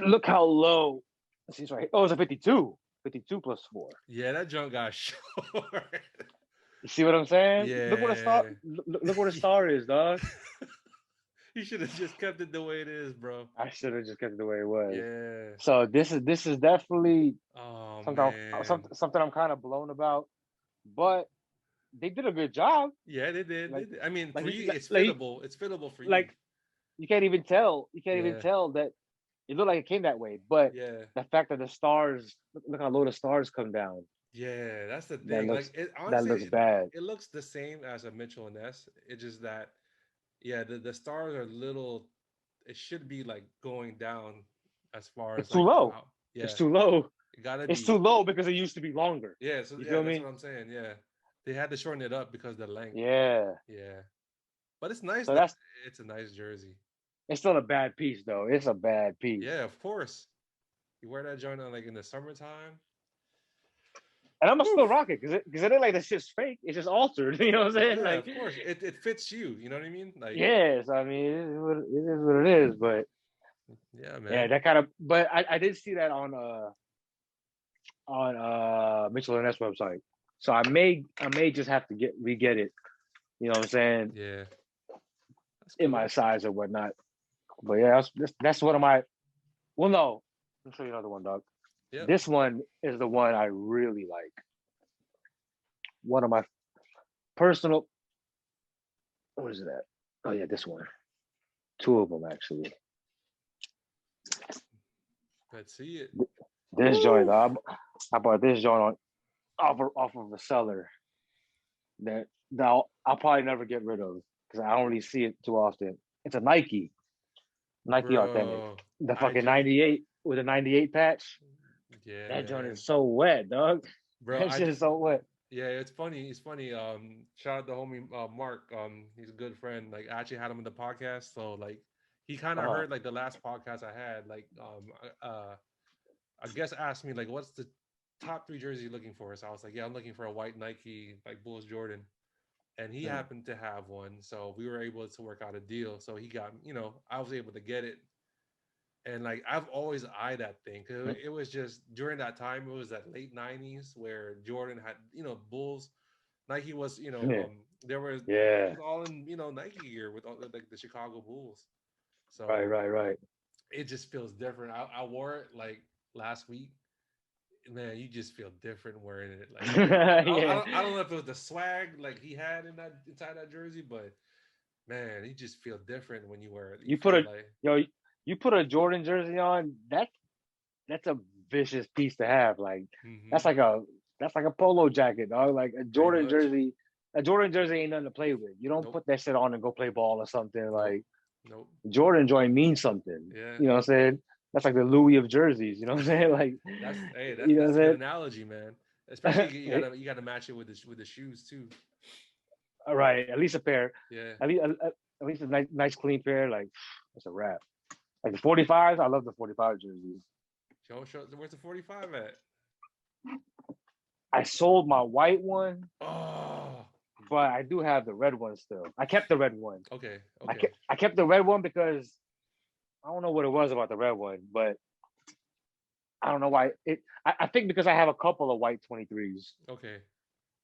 E: Look how low. See, it's right. Oh, it's a 52. 52 plus 4.
G: Yeah, that junk got short.
E: You see what I'm saying? Look what a star.
G: Yeah.
E: Look what a star is, dog.
G: You should have just kept it the way it is, bro.
E: I should have just kept it the way it was.
G: Yeah.
E: So this is definitely
G: Oh
E: something
G: man.
E: something I'm kind of blown about, but they did a good job.
G: Yeah, they did. They
E: Like
G: did. I mean,
E: like
G: for you, it's
E: like
G: fittable. It's fittable for you.
E: like you can't even tell. You can't even
G: Yeah.
E: tell that it looked like it came that way. But
G: Yeah.
E: the fact that the stars look how low the stars come down.
G: Yeah, that's the
E: That
G: thing.
E: looks
G: Like it
E: that
G: honestly,
E: looks bad.
G: it looks the same as a Mitchell and S. It's just that, yeah, the stars are little. It should be like going down as far
E: It's
G: as
E: too
G: like
E: low.
G: how.
E: It's
G: Yeah,
E: too low.
G: it gotta
E: It's too
G: be.
E: low because it used to be longer.
G: Yeah, so
E: You
G: yeah,
E: feel
G: that's
E: me?
G: what I'm saying. Yeah, they had to shorten it up because of the length.
E: Yeah.
G: Yeah, but it's nice
E: So
G: though.
E: that's
G: It's a nice jersey.
E: it's still a bad piece though. It's a bad piece.
G: Yeah, of course. You wear that joint on like in the summertime.
E: And I'm gonna
G: Whew.
E: still rock it because it ain't like the shit's fake. It's just altered. You know what I'm saying?
G: Yeah,
E: Like,
G: of course. It fits you. You know what I mean? Like,
E: yes, I mean it is what it is. But
G: yeah,
E: yeah,
G: man.
E: that kind of. But I did see that on Mitchell and S website. So I may just have to re-get it You know what I'm saying?
G: Yeah. That's
E: In
G: cool.
E: my size or whatnot. But yeah, that's one of my. Well, no, let me show you another one, dog.
G: Yep.
E: This one is the one I really like. One of my personal. What is it at? Oh yeah, this one. Two of them actually.
G: Let's see it.
E: This
G: Woo!
E: joint, dog. I bought this joint off of a seller that I'll probably never get rid of because I don't really see it too often. It's a Nike Authentic.
G: Bro,
E: The
G: I
E: fucking
G: just
E: 98 with a 98 patch.
G: yeah,
E: That joint
G: man.
E: is so wet, dog.
G: Bro,
E: That
G: I
E: shit is
G: just
E: so wet.
G: yeah, it's funny. It's funny. Shout out to homie Mark. He's a good friend. Like I actually had him in the podcast, so like he kind of
E: Uh-huh.
G: heard like the last podcast I had. Like I guess asked me like, what's the top 3 jerseys you're looking for? So I was like, yeah, I'm looking for a white Nike like Bulls Jordan, and he happened to have one, so we were able to work out a deal. So he got, I was able to get it. And like I've always eyed that thing because it was just during that time. It was that late '90s where Jordan had, Bulls. Nike was,
E: Yeah.
G: there was it
E: Yeah.
G: was all in Nike gear with all like the Chicago Bulls. So
E: Right.
G: it just feels different. I wore it like last week. Man, you just feel different wearing it. Like
E: Yeah.
G: I don't know if it was the swag like he had inside that jersey, but man, you just feel different when you wear it. You
E: You put
G: feel
E: a
G: like
E: yo, you put a Jordan jersey on, that's a vicious piece to have. Like
G: mhm,
E: that's like a polo jacket, dog. Like
G: pretty much.
E: A Jordan jersey ain't nothing to play with. You don't
G: Nope.
E: put that shit on and go play ball or something.
G: Nope.
E: Like
G: Nope.
E: Jordan joint means something.
G: Yeah.
E: You know what I'm saying? That's like the Louis of jerseys. You know what I'm saying? Like, you know
G: That's
E: what
G: a good
E: I'm
G: analogy, man. Especially you
E: saying?
G: gotta match it with the shoes too.
E: All right, at least a pair.
G: Yeah.
E: At least a nice clean pair. Like it's a wrap. Like the 45s, I love the 45 jerseys.
G: Show where's the 45 at?
E: I sold my white one,
G: Oh.
E: but I do have the red one still. I kept the red one.
G: Okay. Okay.
E: I kept the red one because I don't know what it was about the red one, but I don't know why I think because I have a couple of white 23s,
G: Okay.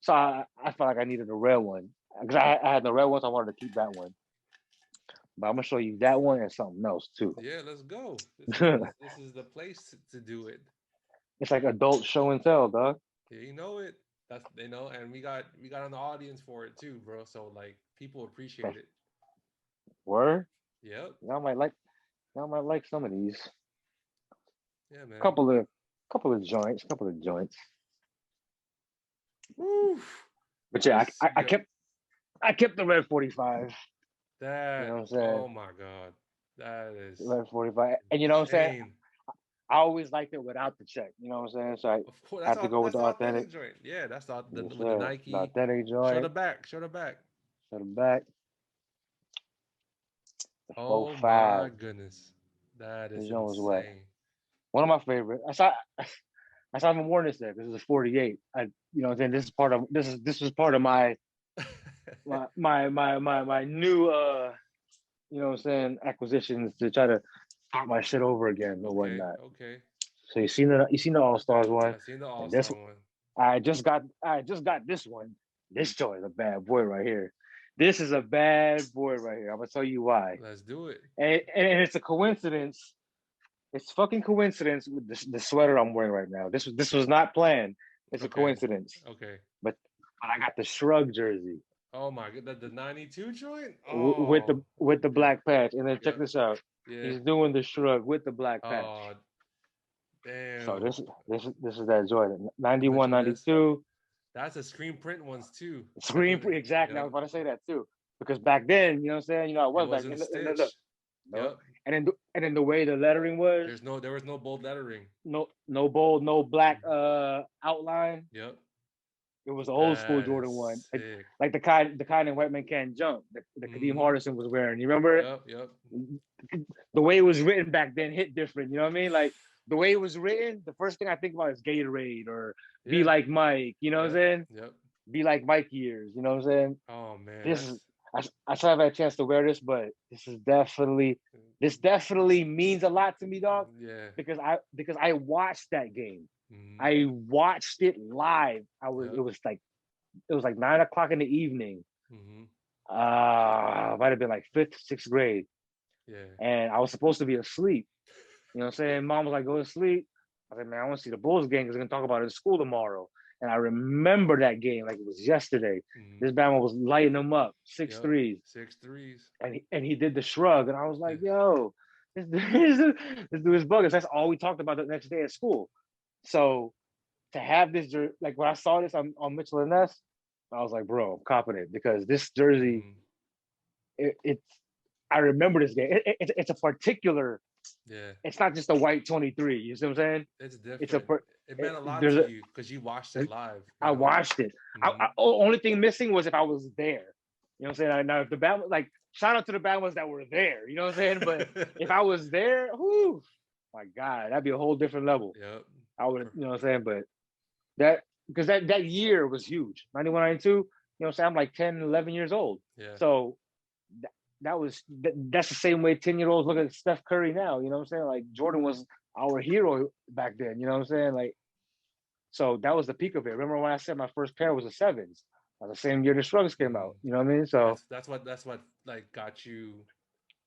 E: so I felt like I needed a red one because I had the red ones. I wanted to keep that one, but I'm gonna show you that one and something else too.
G: Yeah, let's go. This is the place to do it.
E: It's like adult show and tell, dog.
G: Yeah, you know it. That's and we got an audience for it too, bro. So like people appreciate it.
E: Word.
G: Yep.
E: Y'all might like some of these.
G: Yeah, man.
E: Couple of joints.
G: Woo.
E: But yeah,
G: Let's
E: I
G: go.
E: I kept the red 45.
G: That.
E: You know what I'm saying?
G: Oh my god. That is
E: The red 45. And you know what I'm saying?
G: insane.
E: I always liked it without the check. You know what I'm saying? So I
G: Of course,
E: had to go with
G: that's
E: the
G: the
E: authentic.
G: authentic joint. Yeah, that's
E: Yes,
G: with the
E: sir. The
G: Nike.
E: authentic
G: Show
E: joint.
G: the back. Show the back.
E: To the back. The
G: Oh
E: 45.
G: my goodness, that
E: This
G: is
E: joint was wet.
G: insane.
E: One of my favorite. I saw him worn this there because it's a 48. You know what I'm saying? This was part of my new you know what I'm saying, acquisitions to try to start my shit over again or
G: Okay,
E: whatnot.
G: okay.
E: So you seen the All Stars one,
G: I seen the All
E: and this
G: Star one.
E: I just got this one. This joint is a bad boy right here. This is a bad boy right here. I'm gonna tell you why.
G: Let's do it.
E: And it's a coincidence. It's fucking coincidence with the sweater I'm wearing right now. This was not planned. It's a
G: Okay.
E: coincidence.
G: Okay.
E: But I got the Shrug jersey
G: Oh my god, the '92 joint. Oh,
E: with the black patch. And then check
G: Yep.
E: this out.
G: Yeah.
E: He's doing the Shrug with the black patch.
G: Oh, damn.
E: So this is that Jordan. 91,
G: Which one is?
E: 92.
G: That's a screen print ones too.
E: Screen print, exactly. I was about to say that too. Because back then, you know what I'm saying? You know, I
G: It
E: was back
G: wasn't
E: then.
G: stitched.
E: No.
G: Yep.
E: And then the way the lettering was,
G: There was no bold lettering.
E: no bold, no black outline.
G: Yep.
E: It was the old school
G: That
E: Jordan
G: is
E: one.
G: sick.
E: Like the kind in White Man Can't Jump that Kadeem Hardison was wearing. You remember it?
G: Yep.
E: The way it was written back then hit different. You know what I mean? Like the way it was written, the first thing I think about is Gatorade or Be
G: Yeah.
E: Like Mike. You know what I'm saying?
G: Yep.
E: Be like Mike years. You know what I'm saying?
G: Oh man.
E: This is I still have had a chance to wear this, but this definitely means a lot to me, dog.
G: Yeah.
E: Because I watched that game.
G: Mhm.
E: I watched it live.
G: Yep.
E: It was like 9 o'clock in the evening.
G: Mhm.
E: Might have been like fifth, sixth grade,
G: Yeah.
E: and I was supposed to be asleep. You know what I'm saying? Mom was like, "Go to sleep." I was like, "Man, I want to see the Bulls game because we're gonna talk about it in school tomorrow." And I remember that game like it was yesterday.
G: Mm-hmm.
E: This Bama was lighting them up, six
G: Yep.
E: threes,
G: 6 threes.
E: and he did the shrug, and I was like,
G: Yeah.
E: "Yo, this dude is bugging." That's all we talked about the next day at school. So to have this, like when I saw this on Mitchell and Ness, I was like, "Bro, I'm confident because this jersey,
G: Mhm.
E: it's." I remember this game. It's a particular.
G: Yeah.
E: It's not just a white 23. You see what I'm saying?
G: It's
E: It's a.
G: different. It meant a lot
E: There's
G: to
E: a.
G: you because you watched it live, you
E: I
G: know?
E: watched it.
G: Mhm.
E: Only thing missing was if I was there. You know what I'm saying? Now, if the Bama, like, shout out to the Bama's that were there. You know what I'm saying? But if I was there, whoo, my God, that'd be a whole different level.
G: Yep.
E: I would, you know what I'm saying? But that, because that year was huge. 91, 92, you know what I'm saying? I'm like 10, 11 years old.
G: Yeah.
E: So that's the same way 10-year-olds look at Steph Curry now. You know what I'm saying? Like, Jordan was our hero back then. You know what I'm saying? Like, so that was the peak of it. Remember when I said my first pair was a sevens? The same year the Shrugs came out. You know what I mean? So
G: That's what like got you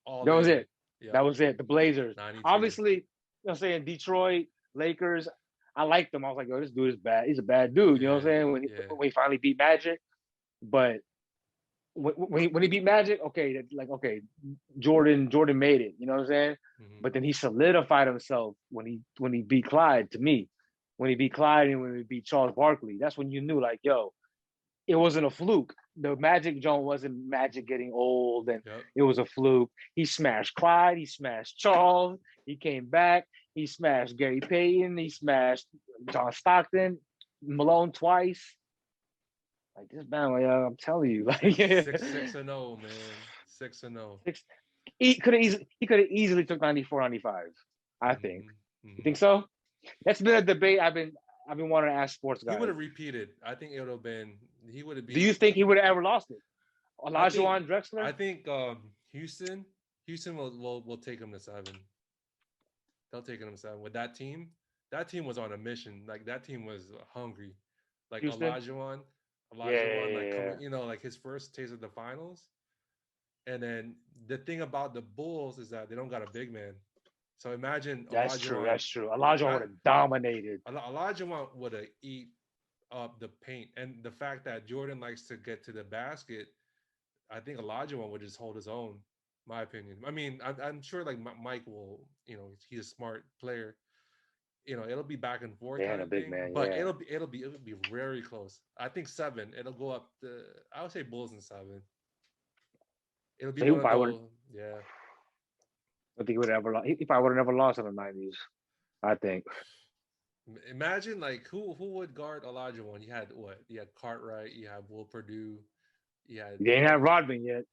G: all
E: that was
G: in.
E: it.
G: Yeah.
E: That was it. The Blazers.
G: 92.
E: Obviously, you know what I'm saying? Detroit, Lakers. I liked them. I was like, yo, this dude is bad. He's a bad dude. You know what I'm saying? When he finally beat Magic. But when he beat Magic, okay, Jordan made it. You know what I'm saying?
G: Mhm.
E: But then he solidified himself when he beat Clyde. To me, when he beat Clyde and when he beat Charles Barkley, that's when you knew, like, yo, it wasn't a fluke. The Magic Jones wasn't Magic getting old, and it was a fluke. He smashed Clyde. He smashed Charles. He came back. He smashed Gary Payton. He smashed John Stockton, Malone twice. Like this man, like, I'm telling you, like
G: 6-0, man. 6-0.
E: He could have easily took 94, 95. I think.
G: Mm-hmm.
E: You think so? That's been a debate I've been wanting to ask sports guys.
G: He would have repeated. I think it would have been. He would have been.
E: Do you think he would have ever lost it? Olajuwon Drexler?
G: I think Houston will take him to 7. They'll take him to 7 with that team. That team was on a mission. Like that team was hungry. Like
E: Houston?
G: Olajuwon,
E: Yeah.
G: you know, like his first taste of the finals. And then the thing about the Bulls is that they don't got a big man. So imagine
E: That's true. Olajuwon would have dominated.
G: Olajuwon would have eat up the paint, and the fact that Jordan likes to get to the basket, I think Olajuwon would just hold his own. My opinion. I mean, I'm sure like Mike will, you know, he's a smart player. You know, it'll be back and forth kind of
E: big
G: thing,
E: man,
G: but
E: yeah.
G: it'll be very close. I think 7. It'll go up to, I would say Bulls in 7. It'll be
E: So
G: one of those, yeah.
E: I think he would have ever lost. He probably would have never lost in the 90s. I think.
G: Imagine like who would guard Olajuwon? You had what? You had Cartwright. You had Will Perdue. You had.
E: They ain't have Rodman yet.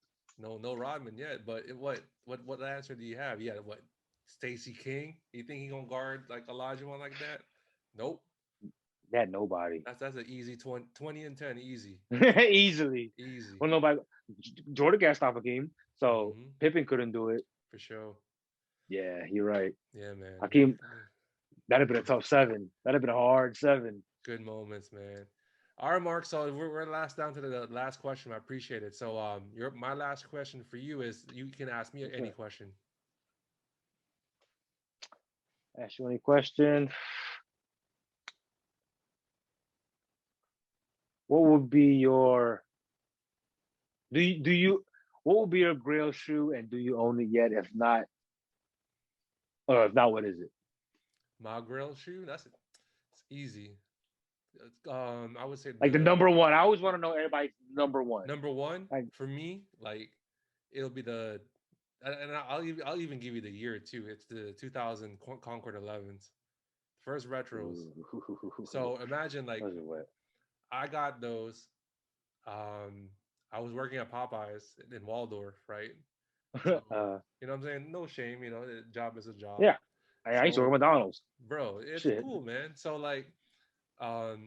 G: No Rodman yet. But what answer do you have? You had what? Stacey King. You think he gonna guard like Olajuwon like that? Nope.
E: They had nobody.
G: That's an easy 20 and 10, easy.
E: Easy. Well, nobody. Jordan can't stop a game, so Pippen couldn't do it.
G: For sure.
E: Yeah, you're right.
G: Yeah, man.
E: Hakeem, that'd have been a tough 7. That'd have been a hard 7.
G: Good moments, man. All right, Mark. So we're last down to the last question. I appreciate it. So my last question for you is you can ask me any question.
E: Ask you any question. What would be your what would be your grail shoe, and do you own it yet? If not, what is it?
G: My grail shoe? It's easy. I would say
E: like the number one. I always want to know everybody's number one.
G: Number one for me, like it'll be and I'll even give you the year too. It's the 2000 Concord 11s, first retros. So imagine like I got those. I was working at Popeyes in Waldorf, right? So, you know what I'm saying? No shame, you know, a job is a job.
E: Yeah. I used to work at McDonald's.
G: Bro, it's cool, man. So like I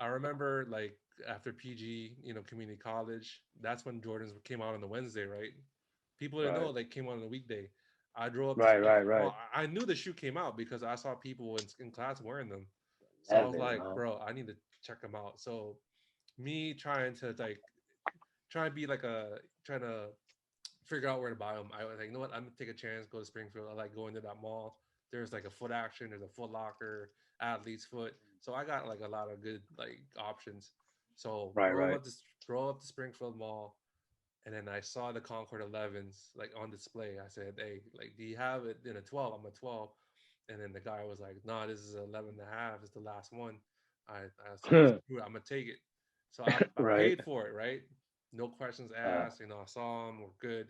G: remember like after PG, you know, community college, that's when Jordans came out on the Wednesday, right? People didn't know they came out on the weekday. I drove up.
E: Right.
G: Well, I knew the shoe came out because I saw people in class wearing them. So I was like, bro, I need to check them out. So me trying trying to be like trying to figure out where to buy them. I was like, you know what? I'm gonna take a chance, go to Springfield. I like going to that mall. There's like a Foot Action, there's a Foot Locker, Athlete's Foot. So I got like a lot of good like options. So
E: Right, right.
G: drove up to Springfield Mall, and then I saw the Concord 11s like on display. I said, hey, like, do you have it in a 12? I'm a 12. And then the guy was like, no, this is 11 and a half. It's the last one. I said, screw it, I'm gonna take it. So I
E: Right.
G: paid for it, right? No questions
E: Uh,
G: asked. You know, I saw him, we're good.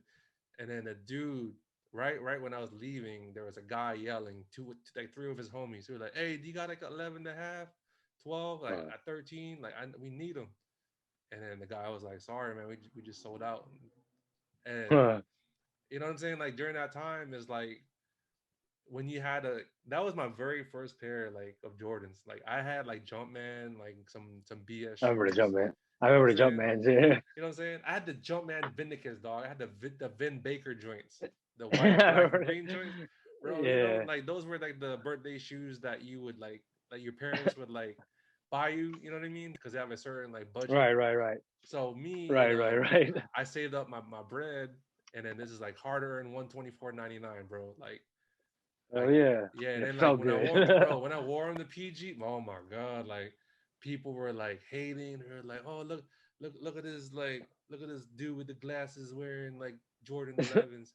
G: And then the dude, right when I was leaving, there was a guy yelling, like three of his homies who were like, hey, do you got like 11 and a half, 12, like
E: uh,
G: at 13? Like, we need them. And then the guy was like, sorry, man, we just sold out. And you know what I'm saying? Like during that time is like when you had that was my very first pair like of Jordans. Like I had like Jumpman, like some BS
E: I remember the
G: shoes.
E: Jumpman. I
G: You know what
E: remember
G: I'm
E: the
G: saying?
E: Jumpman. Yeah.
G: You know what I'm saying? I had the Jumpman Vindicus, dog. I had the Vin Baker joints, the white,
E: I
G: black, and
E: remember
G: green joints.
E: that.
G: Bro, you know,
E: Yeah.
G: like those were like the birthday shoes that you would like your parents would like buy you, you know what I mean? Because they have a certain like budget.
E: Right, right, right.
G: So me, you
E: Right,
G: know,
E: right, right.
G: I saved up my bread, and then this is like harder and 124.99, bro.
E: Oh
G: Like
E: yeah.
G: yeah, and
E: It
G: then like
E: felt
G: when I
E: good.
G: wore them, bro, when I wore them to PG, oh my god, like people were like hating her, like, oh look at this, like look at this dude with the glasses wearing like Jordan 11s.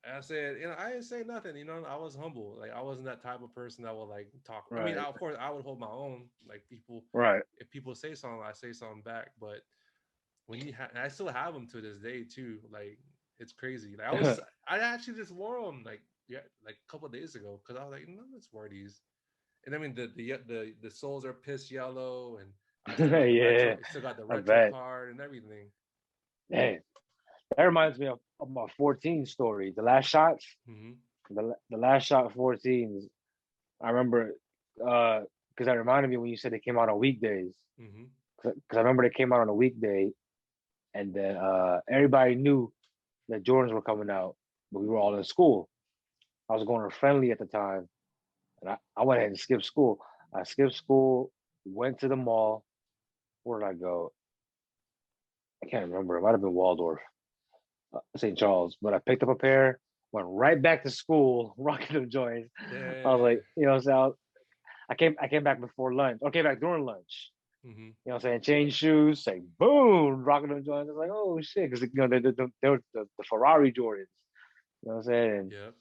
G: And I said, you know, I didn't say nothing, you know, I was humble, like I wasn't that type of person that would like talk. I mean,
E: Right,
G: of course, I would hold my own, like people,
E: right.
G: if people say something, I say something back, but when I still have them to this day too. Like it's crazy. Like I actually just wore them like yeah, like a couple of days ago because I was like, no, let's wear these. And I mean the soles are piss yellow, and I still got the
E: Yeah,
G: still got the
E: I
G: retro
E: bet.
G: card and everything.
E: Hey, that reminds me of my 14 story. The last shots,
G: Hmm.
E: the last shot 14s. I remember because that reminded me when you said they came out on weekdays.
G: Hmm.
E: Because I remember they came out on a weekday, and then everybody knew that Jordans were coming out, but we were all in school. I was going to friendly at the time, and I went ahead and skipped school. I skipped school, went to the mall. Where did I go? I can't remember. It might have been Waldorf, St. Charles. But I picked up a pair, went right back to school, rocking them joints. I was
G: Yeah.
E: like, you know, so I came back before lunch, or came back during lunch.
G: Hmm.
E: You know what I'm saying? Change shoes, say boom, rocking them joints. I was like, oh shit, because you know they were the Ferrari Jordans. You know what I'm saying? And
G: Yep.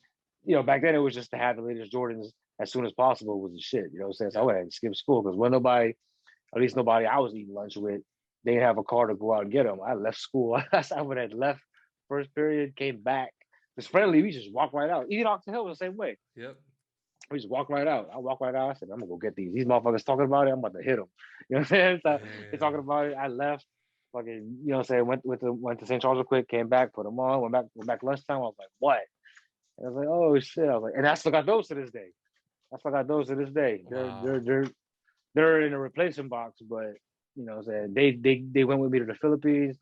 E: you know, back then it was just to have the latest Jordans as soon as possible was the shit. You know what I'm saying? So I
G: Yep.
E: went ahead and skipped school because when nobody, at least nobody I was eating lunch with, they didn't have a car to go out and get them. I left school. I would have left first period, came back. It's friendly. We just walked right out. Even Oxon Hill was the same way.
G: Yep.
E: We just walked right out. I walked right out. I said, I'm gonna go get these. These motherfuckers talking about it. I'm about to hit them. You know what I'm saying? So they talking
G: Damn.
E: about it. I left. Fucking, you know what I'm saying? Went to St. Charles real quick. Came back, put them on. Went back lunchtime. I was like, what? And I was like, oh shit. I was like, and I still got those to this day. I still got those to this day.
G: Wow.
E: They're in a replacement box, but you know what I'm saying? They went with me to the Philippines.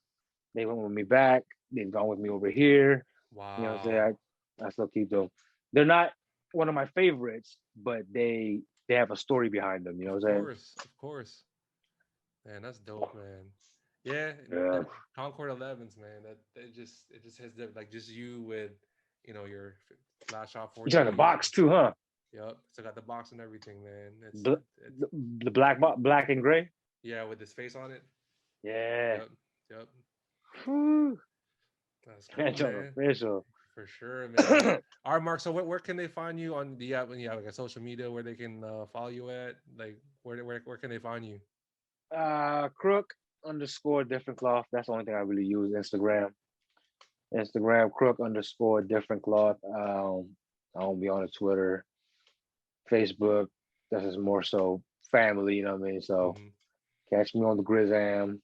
E: They went with me back. They've gone with me over here. You know what I'm
G: Wow.
E: saying? I still keep them. They're not one of my favorites, but they have a story behind them. You know
G: Of
E: what I'm saying?
G: course. Of course. Man, that's dope, man. Yeah,
E: Yeah.
G: the Concord 11s, man. That it just has the like just you with, you know, your Flash Shot
E: You got the
G: 14.
E: box too, huh?
G: Yep. So got the box and everything, man.
E: The,
G: It's
E: the black and gray.
G: yeah, with his face on it.
E: Yeah.
G: Yep. Yep.
E: Whew.
G: That's
E: That
G: cool,
E: joint
G: man.
E: official.
G: For sure, man. All right, Mark. So where can they find you on the app when you have like a social media where they can follow you at? Like where can they find you?
E: Crook underscore different cloth. That's the only thing I really use. Instagram crook underscore different cloth. I don't be on the Twitter, Facebook. This is more so family, you know what I mean? So
G: Hmm.
E: catch me on the Grizzam.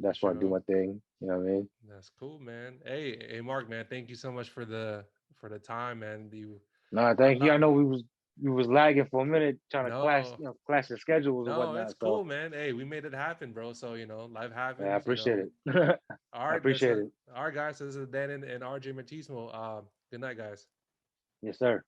G: For
E: That's where I do
G: sure.
E: my thing. You know what I mean?
G: That's cool, man. Hey, Mark, man. Thank you so much for the time, man. You
E: No,
G: not
E: thank you. I
G: not
E: know we was lagging for a minute trying to
G: no
E: clash the schedules and
G: no. It's
E: whatnot. So
G: cool, man. Hey, we made it happen, bro. So you know, life
E: yeah, I
G: happens. You
E: appreciate
G: know.
E: it.
G: All
E: I
G: right,
E: appreciate it.
G: all right, guys. So this is Dandin and RJ Machismo. Good night, guys.
E: Yes, sir.